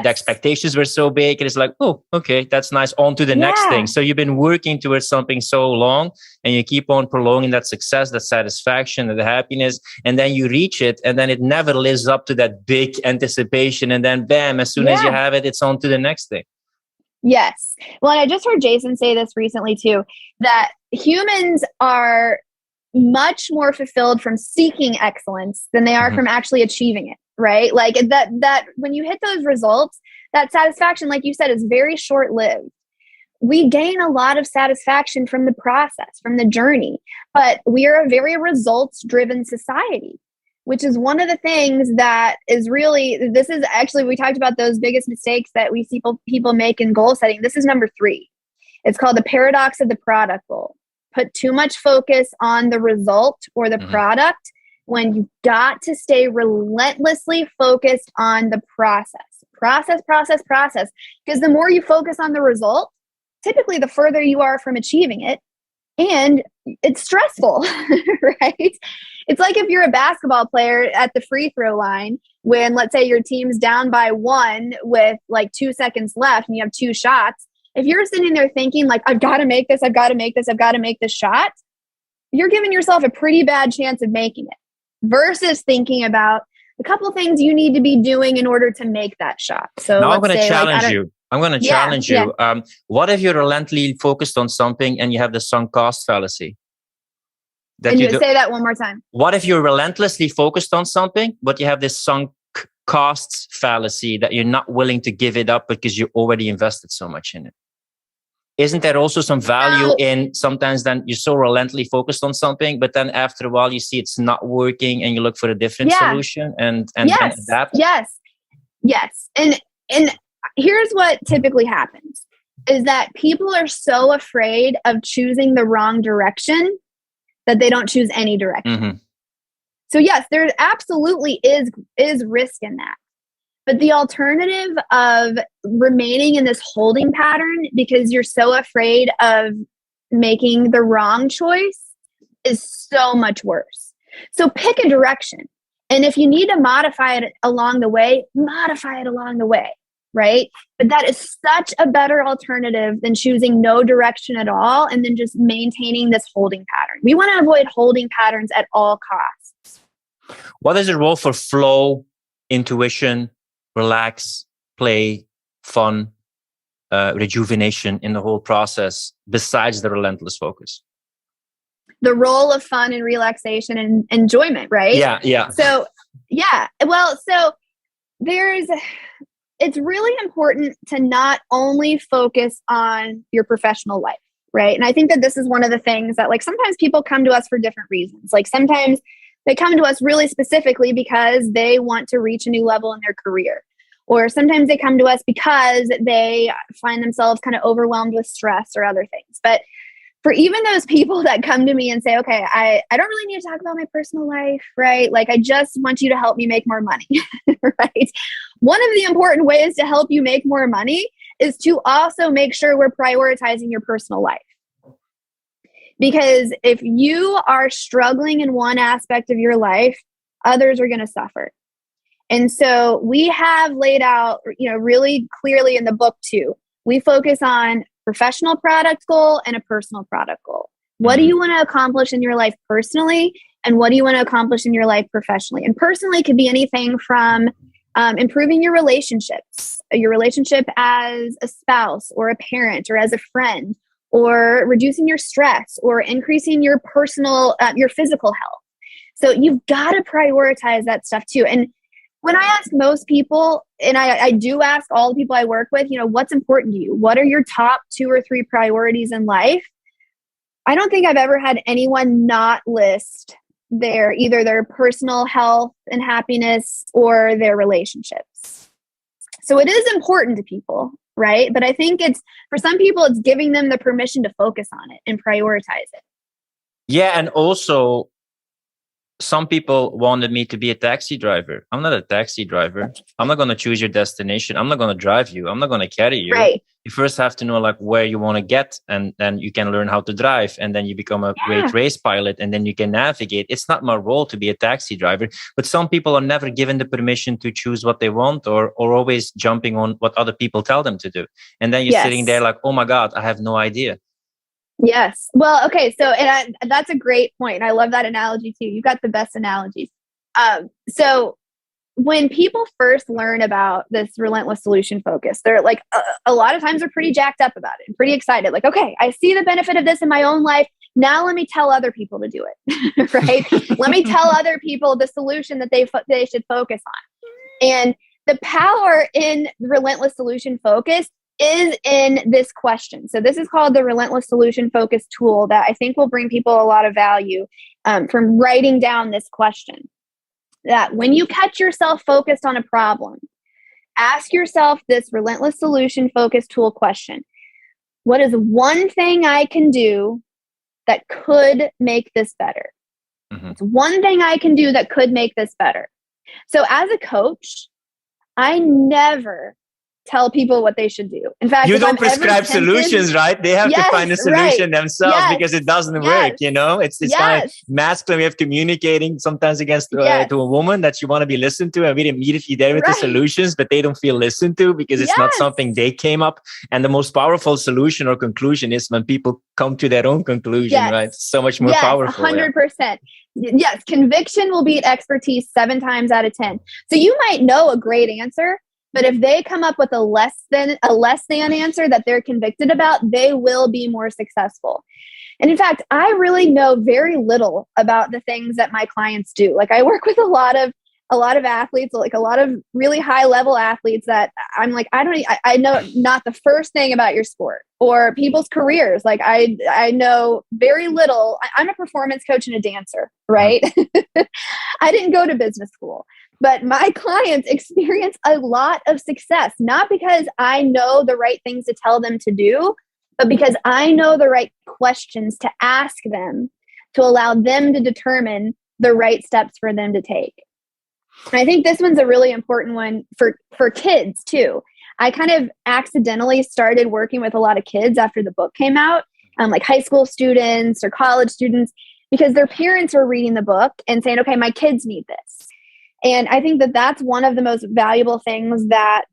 expectations were so big. And it's like, oh, okay, that's nice. On to the next thing. So you've been working towards something so long, and you keep on prolonging that success, that satisfaction, that happiness. And then you reach it. And then it never lives up to that big anticipation. And then bam, as soon as you have it, it's on to the next thing. Yes. Well, and I just heard Jason say this recently too, that humans are much more fulfilled from seeking excellence than they are from actually achieving it, right? Like that when you hit those results, that satisfaction, like you said, is very short-lived. We gain a lot of satisfaction from the process, from the journey, but we are a very results-driven society, which is one of the things that is really, this is actually, we talked about those biggest mistakes that we see people make in goal setting. This is number 3. It's called the paradox of the product goal. Put too much focus on the result or the product when you've got to stay relentlessly focused on the process. Process. Because the more you focus on the result, typically the further you are from achieving it. And it's stressful, right? It's like if you're a basketball player at the free throw line, when let's say your team's down by 1 with like 2 seconds left and you have 2 shots. If you're sitting there thinking like, I've got to make this shot, you're giving yourself a pretty bad chance of making it versus thinking about a couple things you need to be doing in order to make that shot. So now I'm going to challenge you. I'm going to challenge you. What if you're relentlessly focused on something and you have the sunk cost fallacy? Can you say that one more time? What if you're relentlessly focused on something, but you have this sunk costs fallacy that you're not willing to give it up because you already invested so much in it? Isn't there also some value in sometimes then you're so relentlessly focused on something, but then after a while you see it's not working and you look for a different solution and adapt? Yes. And here's what typically happens is that people are so afraid of choosing the wrong direction that they don't choose any direction. So yes, there absolutely is risk in that. But the alternative of remaining in this holding pattern because you're so afraid of making the wrong choice is so much worse. So pick a direction. And if you need to modify it along the way, right? But that is such a better alternative than choosing no direction at all and then just maintaining this holding pattern. We want to avoid holding patterns at all costs. What is the role for flow, intuition, relax, play, fun, rejuvenation in the whole process besides the relentless focus? The role of fun and relaxation and enjoyment, right? Yeah. So, it's really important to not only focus on your professional life, right? And I think that this is one of the things that like sometimes people come to us for different reasons. Like sometimes they come to us really specifically because they want to reach a new level in their career. Or sometimes they come to us because they find themselves kind of overwhelmed with stress or other things. But for even those people that come to me and say, okay, I don't really need to talk about my personal life, right? Like, I just want you to help me make more money, right? One of the important ways to help you make more money is to also make sure we're prioritizing your personal life. Because if you are struggling in one aspect of your life, others are going to suffer. And so we have laid out, really clearly in the book too, we focus on professional product goal and a personal product goal. What do you want to accomplish in your life personally? And what do you want to accomplish in your life professionally? And personally could be anything from improving your relationships, your relationship as a spouse or a parent or as a friend, or reducing your stress or increasing your personal, your physical health. So you've got to prioritize that stuff too. And when I ask most people, and I do ask all the people I work with, what's important to you? What are your top 2 or 3 priorities in life? I don't think I've ever had anyone not list either their personal health and happiness or their relationships. So it is important to people, right? But I think for some people, it's giving them the permission to focus on it and prioritize it. Yeah. And also, some people wanted me to be a taxi driver. I'm not a taxi driver. I'm not going to choose your destination. I'm not going to drive you. I'm not going to carry you. Right. You first have to know where you want to get, and then you can learn how to drive, and then you become a great race pilot, and then you can navigate. It's not my role to be a taxi driver, but some people are never given the permission to choose what they want or always jumping on what other people tell them to do. And then you're sitting there like, oh my God, I have no idea. Yes. Well, okay. So, that's a great point. I love that analogy too. You've got the best analogies. So when people first learn about this relentless solution focus, they're like, a lot of times they're pretty jacked up about it and pretty excited. Like, okay, I see the benefit of this in my own life. Now let me tell other people to do it, right? Let me tell other people the solution that they should focus on. And the power in relentless solution focus is in this question. So this is called the relentless solution focus tool that I think will bring people a lot of value from writing down this question. That when you catch yourself focused on a problem, ask yourself this relentless solution focus tool question. What is one thing I can do that could make this better? It's one thing I can do that could make this better. So as a coach, I never tell people what they should do. In fact, you don't prescribe solutions, right? They have to find a solution themselves because it doesn't work. You know, it's kind of masculine way of communicating sometimes against to a woman that you want to be listened to, and we're immediately there with the solutions, but they don't feel listened to because it's not something they came up. And the most powerful solution or conclusion is when people come to their own conclusion, right? So much more powerful. 100%. Yes, conviction will beat expertise 7 times out of 10. So you might know a great answer, but if they come up with a less than answer that they're convicted about, they will be more successful. And in fact, I really know very little about the things that my clients do. Like I work with a lot of athletes, like a lot of really high level athletes that I'm like, I know not the first thing about your sport or people's careers. Like I know very little. I'm a performance coach and a dancer, right? I didn't go to business school. But my clients experience a lot of success, not because I know the right things to tell them to do, but because I know the right questions to ask them to allow them to determine the right steps for them to take. And I think this one's a really important one for kids too. I kind of accidentally started working with a lot of kids after the book came out, like high school students or college students, because their parents were reading the book and saying, okay, my kids need this. And I think that that's one of the most valuable things that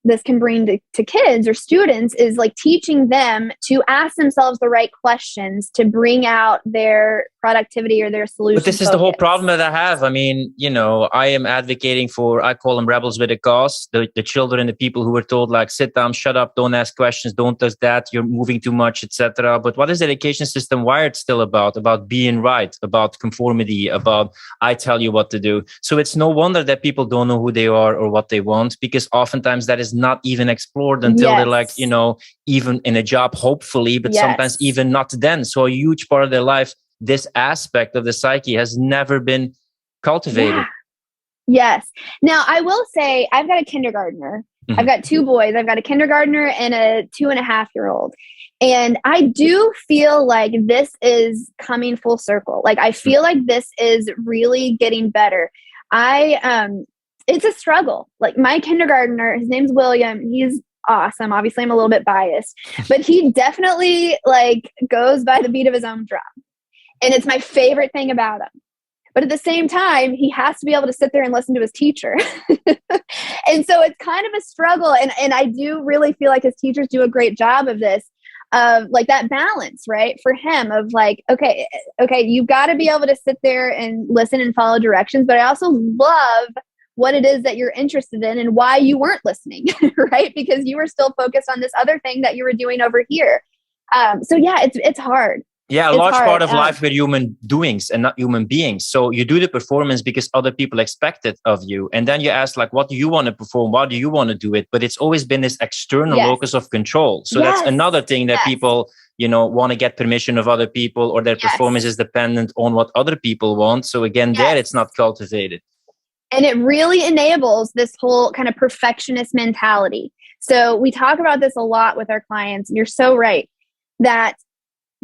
this can bring to kids or students is like teaching them to ask themselves the right questions to bring out their productivity or their solution. But this is the whole problem that I have. I mean, you know, I am advocating for, I call them rebels with a cause, the children and the people who were told like, sit down, shut up, don't ask questions, don't touch that, you're moving too much, etc. But what is the education system wired still about? About being right, about conformity, about I tell you what to do. So it's no wonder that people don't know who they are or what they want, because oftentimes that is not even explored until they're like, you know, even in a job, hopefully, but sometimes even not then. So a huge part of their life, this aspect of the psyche has never been cultivated. Yes. Now, I will say I've got a kindergartner. I've got 2 boys. I've got a kindergartner and a 2.5-year-old. And I do feel like this is coming full circle. Like, I feel like this is really getting better. It's a struggle. Like my kindergartner, his name's William. He's awesome. Obviously, I'm a little bit biased, but he definitely like goes by the beat of his own drum. And it's my favorite thing about him. But at the same time, he has to be able to sit there and listen to his teacher. And so it's kind of a struggle. And I do really feel like his teachers do a great job of this, of like that balance, right? For him of like, okay, you've got to be able to sit there and listen and follow directions. But I also love what it is that you're interested in and why you weren't listening, right? Because you were still focused on this other thing that you were doing over here. So yeah, it's hard. Yeah, a large part of life we're human doings and not human beings. So you do the performance because other people expect it of you. And then you ask like, what do you want to perform? Why do you want to do it? But it's always been this external locus of control. So that's another thing that people, you know, want to get permission of other people, or their performance is dependent on what other people want. So again, there it's not cultivated. And it really enables this whole kind of perfectionist mentality. So we talk about this a lot with our clients. And you're so right that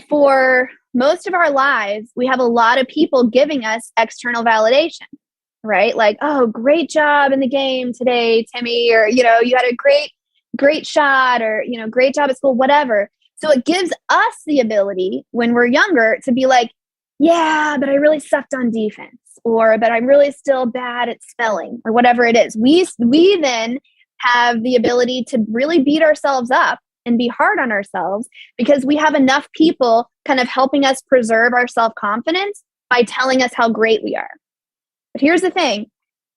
for most of our lives, we have a lot of people giving us external validation, right? Like, oh, great job in the game today, Timmy, or, you know, you had a great shot, or, you know, great job at school, whatever. So it gives us the ability when we're younger to be like, yeah, but I really sucked on defense, or, but I'm really still bad at spelling, or whatever it is. We then have the ability to really beat ourselves up and be hard on ourselves because we have enough people kind of helping us preserve our self-confidence by telling us how great we are. But here's the thing,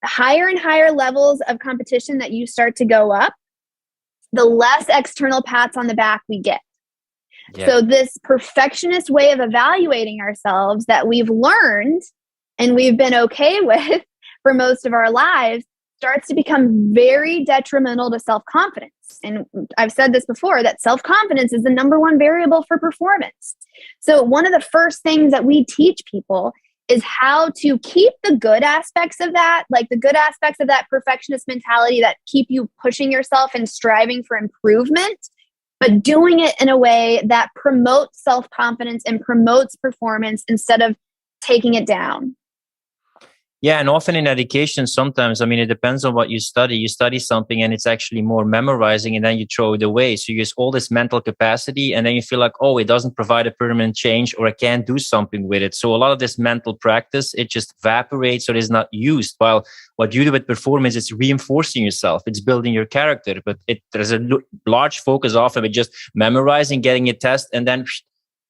the higher and higher levels of competition that you start to go up, the less external pats on the back we get. Yeah. So this perfectionist way of evaluating ourselves that we've learned and we've been okay with for most of our lives starts to become very detrimental to self-confidence. And I've said this before, that self-confidence is the number one variable for performance. So one of the first things that we teach people is how to keep the good aspects of that, like the good aspects of that perfectionist mentality that keep you pushing yourself and striving for improvement, but doing it in a way that promotes self-confidence and promotes performance instead of taking it down. Yeah, and often in education, sometimes, I mean, it depends on what you study. You study something and it's actually more memorizing and then you throw it away. So you use all this mental capacity and then you feel like, oh, it doesn't provide a permanent change or I can't do something with it. So a lot of this mental practice, it just evaporates or is not used. While what you do with performance is reinforcing yourself. It's building your character. But there's a large focus often with just memorizing, getting a test, and then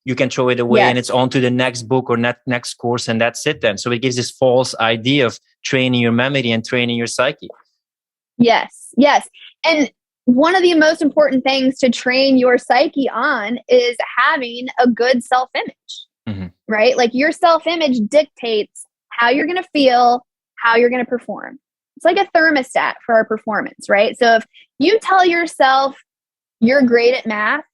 you can throw it away and it's on to the next book or next course and that's it then. So it gives this false idea of training your memory and training your psyche. Yes, yes. And one of the most important things to train your psyche on is having a good self-image, right? Like your self-image dictates how you're going to feel, how you're going to perform. It's like a thermostat for our performance, right? So if you tell yourself you're great at math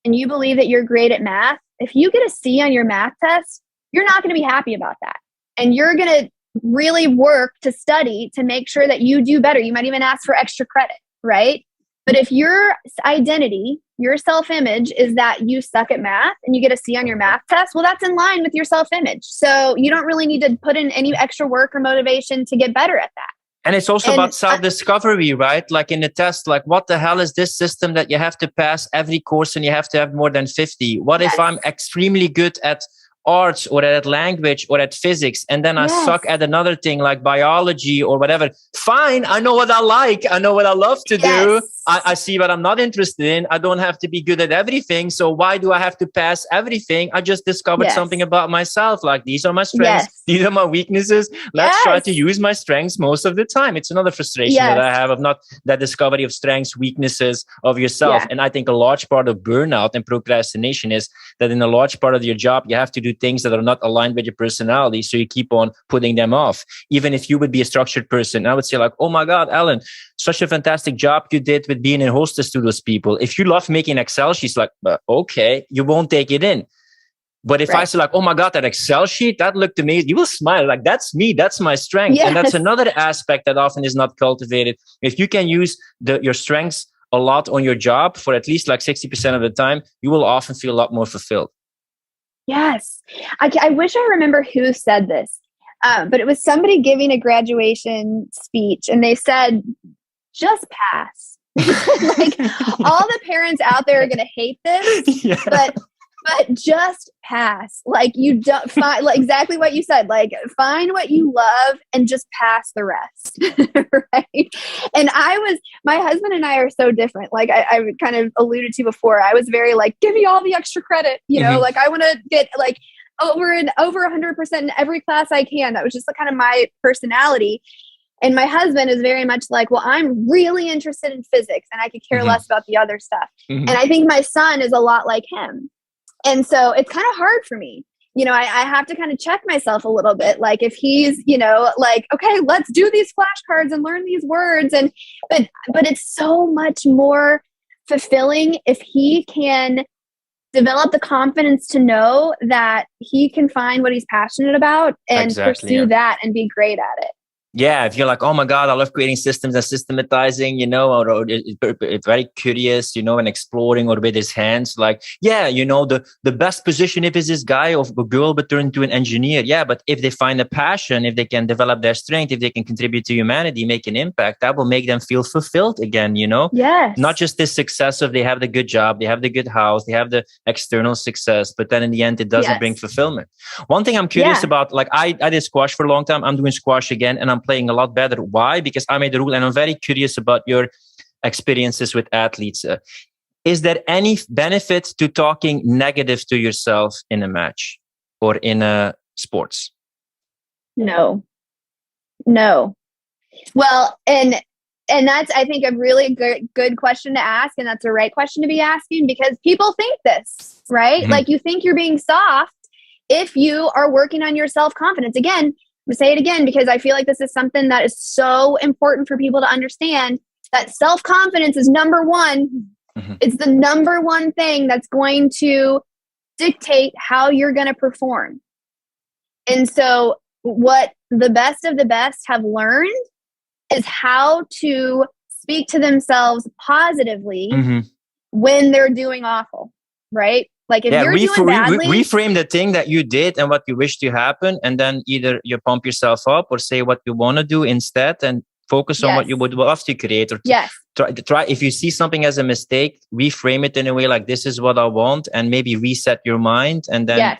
and you believe that you're great at math, if you get a C on your math test, you're not going to be happy about that. And you're going to really work to study to make sure that you do better. You might even ask for extra credit, right? But if your identity, your self-image is that you suck at math and you get a C on your math test, well, that's in line with your self-image. So you don't really need to put in any extra work or motivation to get better at that. And it's also about self-discovery, right? Like in the test, like what the hell is this system that you have to pass every course and you have to have more than 50? What if I'm extremely good at arts or at language or at physics and then I suck at another thing like biology or whatever? Fine, I know what I like. I know what I love to do. I see what I'm not interested in. I don't have to be good at everything. So why do I have to pass everything? I just discovered something about myself. Like these are my strengths. These are my weaknesses. Let's try to use my strengths most of the time. It's another frustration that I have of not that discovery of strengths, weaknesses of yourself. And I think a large part of burnout and procrastination is that in a large part of your job, you have to do things that are not aligned with your personality. So you keep on putting them off. Even if you would be a structured person, I would say like, oh my God, Ellen, such a fantastic job you did with being a hostess to those people. If you love making Excel sheets, like, okay, you won't take it in. But if I say like, oh my God, that Excel sheet, that looked amazing, you will smile like, that's me, that's my strength. And that's another aspect that often is not cultivated. If you can use your strengths a lot on your job for at least like 60% of the time, you will often feel a lot more fulfilled. Yes. I wish I remember who said this, but it was somebody giving a graduation speech and they said, just pass. Like all the parents out there are going to hate this, but just pass. Like you don't find like exactly what you said, like find what you love and just pass the rest. Right. And my husband and I are so different. Like I kind of alluded to before, I was very like, give me all the extra credit, you know, like I want to get like over 100% in every class I can. That was just kind of my personality. And my husband is very much like, well, I'm really interested in physics and I could care less about the other stuff. And I think my son is a lot like him. And so it's kind of hard for me. You know, I have to kind of check myself a little bit. Like if he's, you know, like, okay, let's do these flashcards and learn these words. And, but it's so much more fulfilling if he can develop the confidence to know that he can find what he's passionate about and pursue that and be great at it. Yeah, if you're like, oh my God, I love creating systems and systematizing, you know, or very curious, you know, and exploring or with his hands, like, yeah, you know, the best position if is this guy or a girl but turn into an engineer. Yeah, but if they find a passion, if they can develop their strength, if they can contribute to humanity, make an impact, that will make them feel fulfilled again, you know? Yes. Not just this success of they have the good job, they have the good house, they have the external success, but then in the end, it doesn't bring fulfillment. One thing I'm curious about, like I did squash for a long time. I'm doing squash again and I'm playing a lot better. Why? Because I made a rule and I'm very curious about your experiences with athletes. Is there any benefit to talking negative to yourself in a match or in sports? No. Well, and And that's, I think, a really good question to ask. And that's the right question to be asking, because people think this, right? Mm-hmm. Like, you think you're being soft if you are working on your self-confidence. Again, I'm gonna say it again, because I feel like this is something that is so important for people to understand, that self-confidence is number one. Mm-hmm. It's the number one thing that's going to dictate how you're going to perform. And so what the best of the best have learned is how to speak to themselves positively Mm-hmm. when they're doing awful, right? Like, if you're doing badly, reframe the thing that you did and what you wish to happen, and then either you pump yourself up or say what you want to do instead, and focus on what you would love to create. Or try if you see something as a mistake, reframe it in a way like, this is what I want, and maybe reset your mind. And then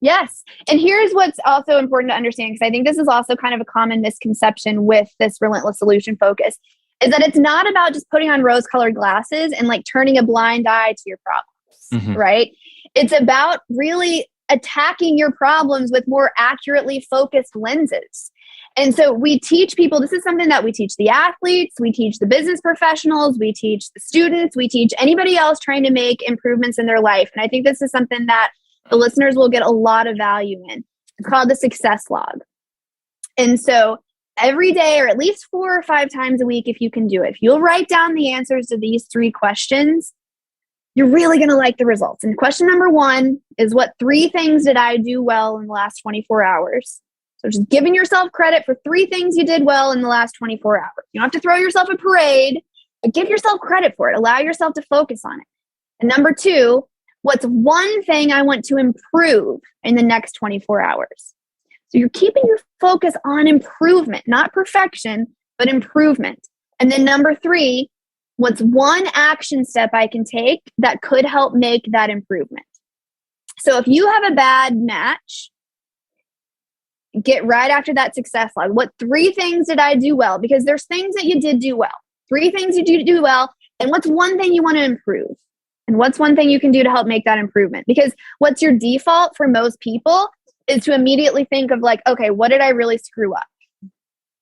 Yes. And here's what's also important to understand, because I think this is also kind of a common misconception with this relentless solution focus, is that it's not about just putting on rose-colored glasses and like turning a blind eye to your problems, mm-hmm. right? It's about really attacking your problems with more accurately focused lenses. And so we teach people, this is something that we teach the athletes, we teach the business professionals, we teach the students, we teach anybody else trying to make improvements in their life. And I think this is something that the listeners will get a lot of value in. It's called the success log. And so every day, or at least 4 or 5 times a week, if you can do it, if you'll write down the answers to these 3 questions, you're really going to like the results. And question number 1 is, what 3 things did I do well in the last 24 hours? So just giving yourself credit for 3 things you did well in the last 24 hours. You don't have to throw yourself a parade, but give yourself credit for it. Allow yourself to focus on it. And number 2, what's 1 thing I want to improve in the next 24 hours? So you're keeping your focus on improvement, not perfection, but improvement. And then number 3, what's 1 action step I can take that could help make that improvement? So if you have a bad match, get right after that success log. What 3 things did I do well? Because there's things that you did do well. 3 things you do well. And what's 1 thing you want to improve? And what's 1 thing you can do to help make that improvement? Because what's your default for most people is to immediately think of like, okay, what did I really screw up?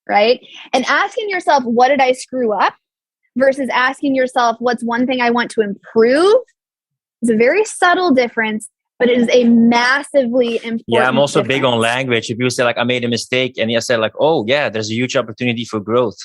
Right? And asking yourself, what did I screw up? Versus asking yourself, what's 1 thing I want to improve? Is a very subtle difference, but it is a massively important Yeah, I'm also difference. big on language. If you say like, I made a mistake, and you say like, oh yeah, there's a huge opportunity for growth.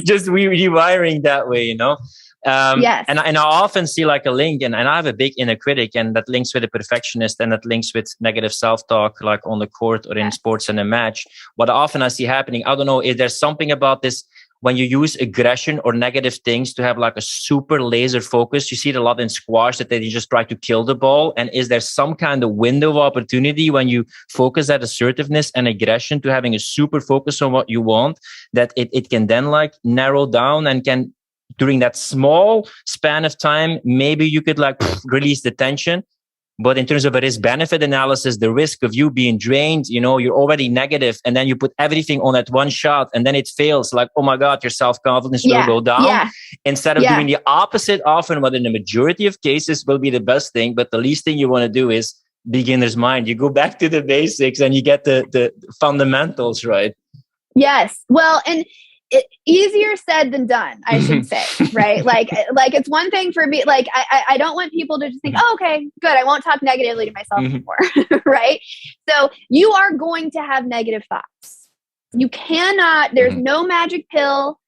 Just rewiring that way, you know? And I often see like a link, and I have a big inner critic, and that links with a perfectionist, and that links with negative self-talk, like on the court or in sports and a match. What often I see happening, I don't know, is there something about this, when you use aggression or negative things to have like a super laser focus? You see it a lot in squash, that they just try to kill the ball. And is there some kind of window of opportunity when you focus that assertiveness and aggression to having a super focus on what you want, that it can then like narrow down, and can, during that small span of time, maybe you could like release the tension? But in terms of a risk benefit analysis, the risk of you being drained, you know, you're already negative, and then you put everything on that 1 shot, and then it fails. Like, oh my God, your self-confidence will go down. Instead of doing the opposite, often what in the majority of cases will be the best thing, but the least thing you want to do is beginner's mind. You go back to the basics and you get the fundamentals right. Yes. Well, and easier said than done, I should say, right? Like it's one thing for me, like, I don't want people to just think, oh, okay, good, I won't talk negatively to myself anymore, right? So you are going to have negative thoughts. You cannot, there's no magic pill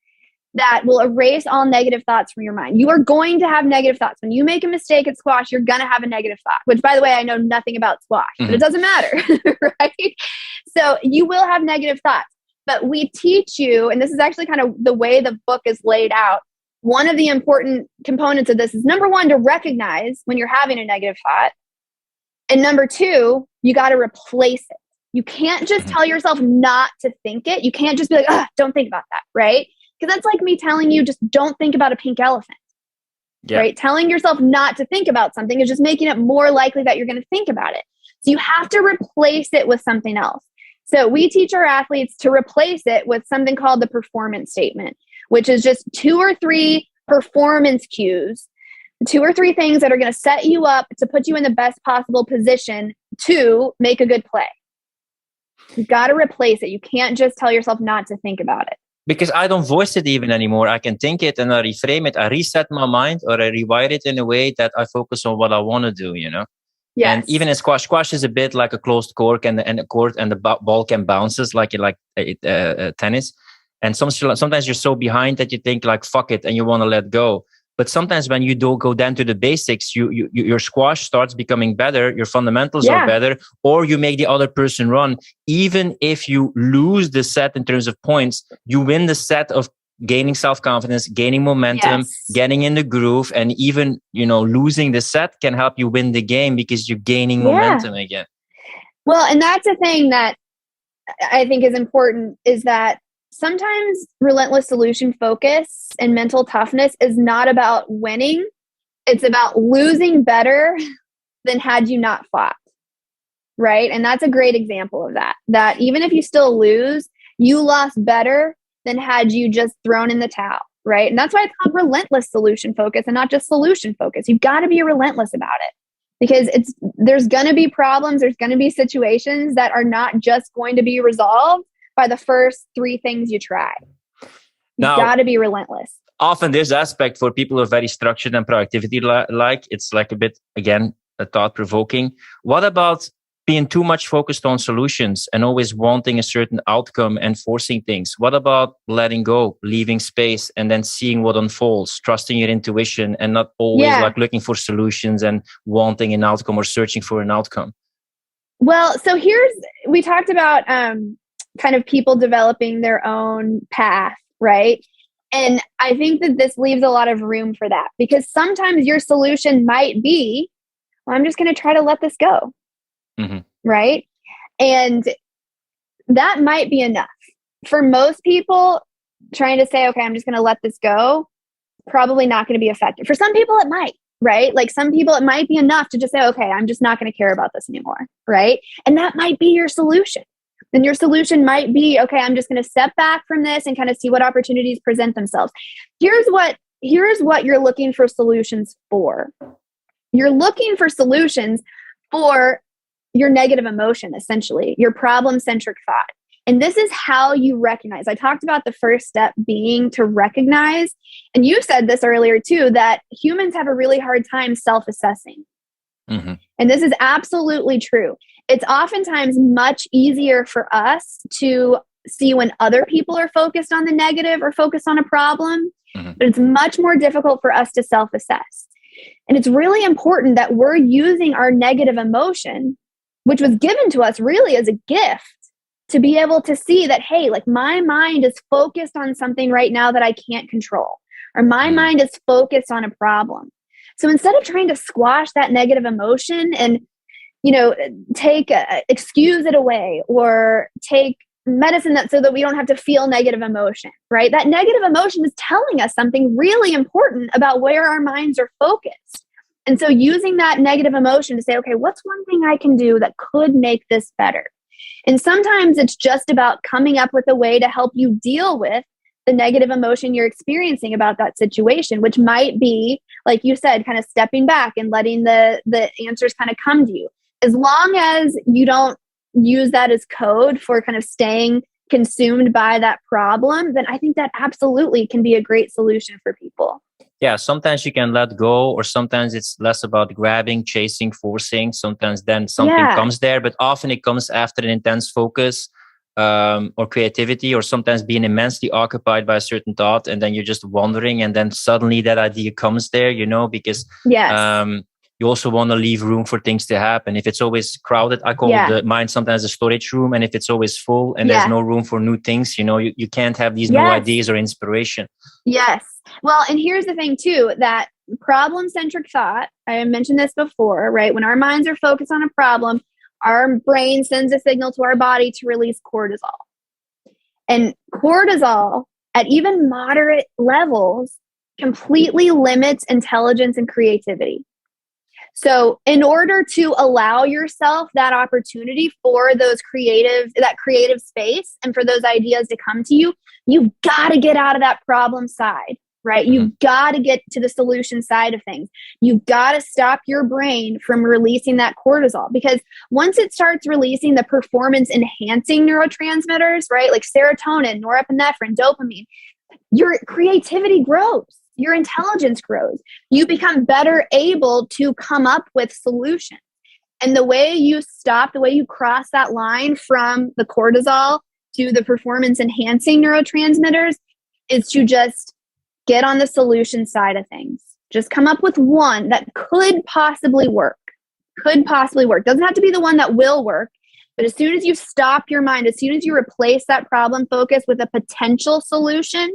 that will erase all negative thoughts from your mind. You are going to have negative thoughts. When you make a mistake at squash, you're going to have a negative thought, which, by the way, I know nothing about squash, but it doesn't matter, right? So you will have negative thoughts. But we teach you, and this is actually kind of the way the book is laid out. One of the important components of this is, number 1, to recognize when you're having a negative thought. And number 2, you got to replace it. You can't just tell yourself not to think it. You can't just be like, don't think about that, right? Because that's like me telling you, just don't think about a pink elephant, right? Telling yourself not to think about something is just making it more likely that you're going to think about it. So you have to replace it with something else. So we teach our athletes to replace it with something called the performance statement, which is just 2 or 3 performance cues, 2 or 3 things that are going to set you up to put you in the best possible position to make a good play. You've got to replace it. You can't just tell yourself not to think about it. Because I don't voice it even anymore. I can think it and I reframe it. I reset my mind, or I rewire it in a way that I focus on what I want to do, you know? Yes. And even in squash is a bit like a closed court, and a court, and the ball can bounces like tennis. And sometimes you're so behind that you think like, fuck it, and you want to let go. But sometimes when you do go down to the basics, your squash starts becoming better, your fundamentals are better, or you make the other person run. Even if you lose the set in terms of points, you win the set of gaining self-confidence, gaining momentum, getting in the groove, and even, losing the set can help you win the game because you're gaining momentum again. Well, and that's a thing that I think is important, is that sometimes relentless solution focus and mental toughness is not about winning. It's about losing better than had you not fought. Right? And that's a great example of that. That even if you still lose, you lost better than had you just thrown in the towel. Right? And that's why it's called relentless solution focus and not just solution focus. You've got to be relentless about it, because there's going to be problems. There's going to be situations that are not just going to be resolved by the first 3 things you try. You've got to be relentless. Often this aspect for people who are very structured and productivity it's like a bit, again, thought-provoking. What about being too much focused on solutions and always wanting a certain outcome and forcing things? What about letting go, leaving space, and then seeing what unfolds, trusting your intuition and not always like looking for solutions and wanting an outcome or searching for an outcome? Well, so we talked about kind of people developing their own path, right? And I think that this leaves a lot of room for that, because sometimes your solution might be, well, I'm just going to try to let this go. Mm-hmm. Right? And that might be enough. For most people, trying to say, okay, I'm just going to let this go, probably not going to be effective. For some people, it might, right? Like some people, it might be enough to just say, okay, I'm just not going to care about this anymore, right? And that might be your solution. Then your solution might be, okay, I'm just going to step back from this and kind of see what opportunities present themselves. Here's what you're looking for solutions for. You're looking for solutions for your negative emotion, essentially, your problem-centric thought. And this is how you recognize. I talked about the first step being to recognize, and you said this earlier too, that humans have a really hard time self-assessing. Mm-hmm. And this is absolutely true. It's oftentimes much easier for us to see when other people are focused on the negative or focused on a problem, but it's much more difficult for us to self-assess. And it's really important that we're using our negative emotion, which was given to us really as a gift, to be able to see that, hey, like my mind is focused on something right now that I can't control, or my mind is focused on a problem. So instead of trying to squash that negative emotion and, excuse it away or take medicine so that we don't have to feel negative emotion, right? That negative emotion is telling us something really important about where our minds are focused. And so using that negative emotion to say, okay, what's one thing I can do that could make this better? And sometimes it's just about coming up with a way to help you deal with the negative emotion you're experiencing about that situation, which might be, like you said, kind of stepping back and letting the answers kind of come to you. As long as you don't use that as code for kind of staying consumed by that problem, then I think that absolutely can be a great solution for people. Yeah, sometimes you can let go, or sometimes it's less about grabbing, chasing, forcing. Sometimes then something comes there, but often it comes after an intense focus or creativity, or sometimes being immensely occupied by a certain thought, and then you're just wandering, and then suddenly that idea comes there, because you also want to leave room for things to happen. If it's always crowded, I call the mind sometimes a storage room, and if it's always full and there's no room for new things, you can't have these new ideas or inspiration. Yes. Well, and here's the thing too, that problem-centric thought, I mentioned this before, right? When our minds are focused on a problem, our brain sends a signal to our body to release cortisol. And cortisol, at even moderate levels, completely limits intelligence and creativity. So in order to allow yourself that opportunity for that creative space and for those ideas to come to you, you've got to get out of that problem side, right? You've got to get to the solution side of things. You've got to stop your brain from releasing that cortisol, because once it starts releasing the performance enhancing neurotransmitters, right? Like serotonin, norepinephrine, dopamine, your creativity grows, your intelligence grows. You become better able to come up with solutions. And the way you cross that line from the cortisol to the performance enhancing neurotransmitters is to just get on the solution side of things. Just come up with one that could possibly work. Doesn't have to be the one that will work. But as soon as you stop your mind, as soon as you replace that problem focus with a potential solution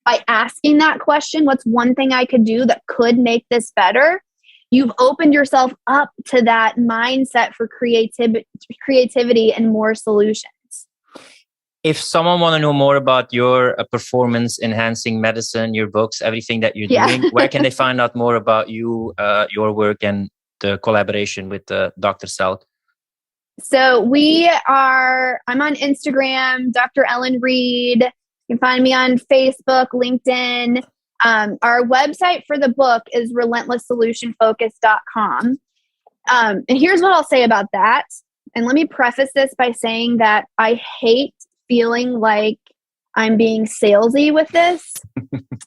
by asking that question, what's one thing I could do that could make this better? You've opened yourself up to that mindset for creativity and more solutions. If someone want to know more about your performance enhancing medicine, your books, everything that you're doing, where can they find out more about you, your work, and the collaboration with Dr. Селk? So I'm on Instagram, Dr. Ellen Reed. You can find me on Facebook, LinkedIn. Our website for the book is relentlesssolutionfocus.com. And here's what I'll say about that. And let me preface this by saying that I hate feeling like I'm being salesy with this,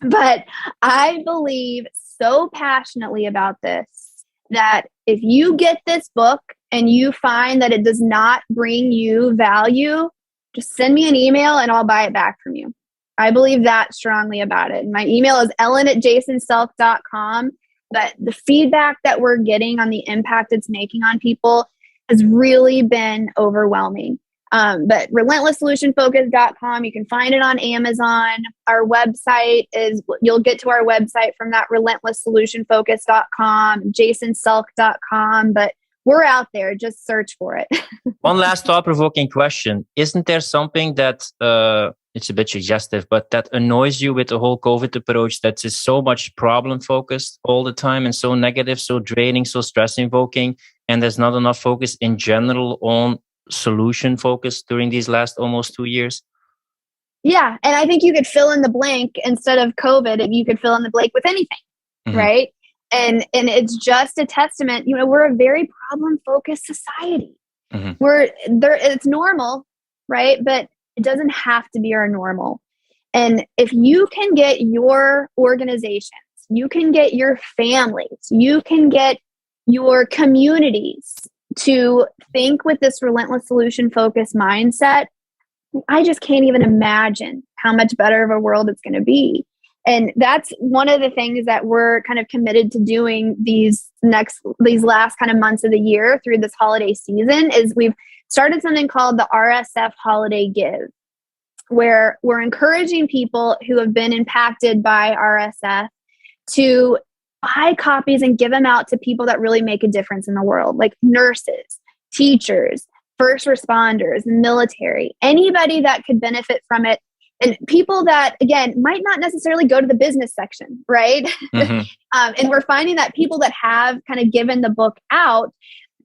but I believe so passionately about this that if you get this book and you find that it does not bring you value, just send me an email and I'll buy it back from you. I believe that strongly about it. My email is ellen@jasonselk.com. But the feedback that we're getting on the impact it's making on people has really been overwhelming. But relentlesssolutionfocus.com, you can find it on Amazon. Our website you'll get to our website from that relentlesssolutionfocus.com, jasonselk.com. But we're out there. Just search for it. One last thought-provoking question. Isn't there something that, it's a bit suggestive, but that annoys you with the whole COVID approach that is so much problem-focused all the time and so negative, so draining, so stress-invoking, and there's not enough focus in general on solution-focus during these last almost 2 years? Yeah, and I think you could fill in the blank instead of COVID, and you could fill in the blank with anything, right? And it's just a testament, we're a very problem-focused society. It's normal, right? But it doesn't have to be our normal. And if you can get your organizations, you can get your families, you can get your communities to think with this relentless solution focused mindset, I just can't even imagine how much better of a world it's going to be. And that's one of the things that we're kind of committed to doing these last kind of months of the year through this holiday season is we've started something called the RSF Holiday Give, where we're encouraging people who have been impacted by RSF to buy copies and give them out to people that really make a difference in the world, like nurses, teachers, first responders, military, anybody that could benefit from it. And people that, again, might not necessarily go to the business section, right? And we're finding that people that have kind of given the book out,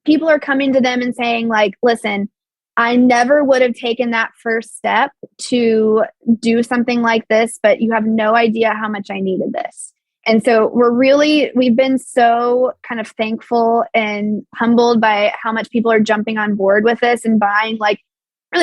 people are coming to them and saying like, listen, I never would have taken that first step to do something like this, but you have no idea how much I needed this. And so we've been so kind of thankful and humbled by how much people are jumping on board with this and buying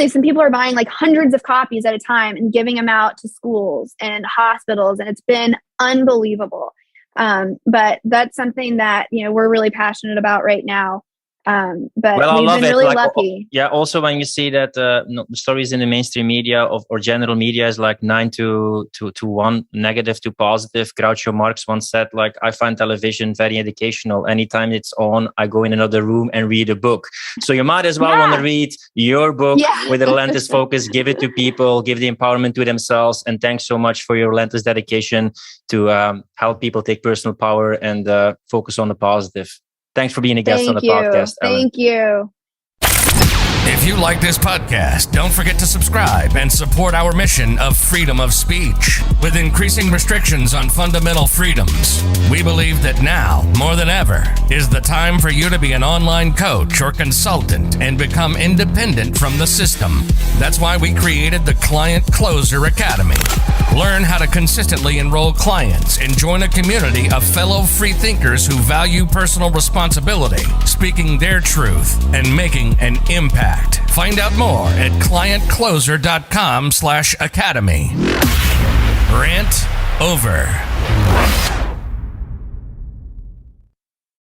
some people are buying like hundreds of copies at a time and giving them out to schools and hospitals. And it's been unbelievable. But that's something that, we're really passionate about right now. But we've been really lucky. Yeah. Also, when you see that the stories in the mainstream media or general media is like 9 to 1, negative to positive. Groucho Marx once said, like, I find television very educational. Anytime it's on, I go in another room and read a book. So you might as well want to read your book with a relentless focus. Give it to people, give the empowerment to themselves. And thanks so much for your relentless dedication to help people take personal power and focus on the positive. Thanks for being a guest on the podcast, Ellen. Thank you. If you like this podcast, don't forget to subscribe and support our mission of freedom of speech. With increasing restrictions on fundamental freedoms, we believe that now, more than ever, is the time for you to be an online coach or consultant and become independent from the system. That's why we created the Client Closer Academy. Learn how to consistently enroll clients and join a community of fellow free thinkers who value personal responsibility, speaking their truth, and making an impact. Find out more at clientcloser.com/academy. Rant over.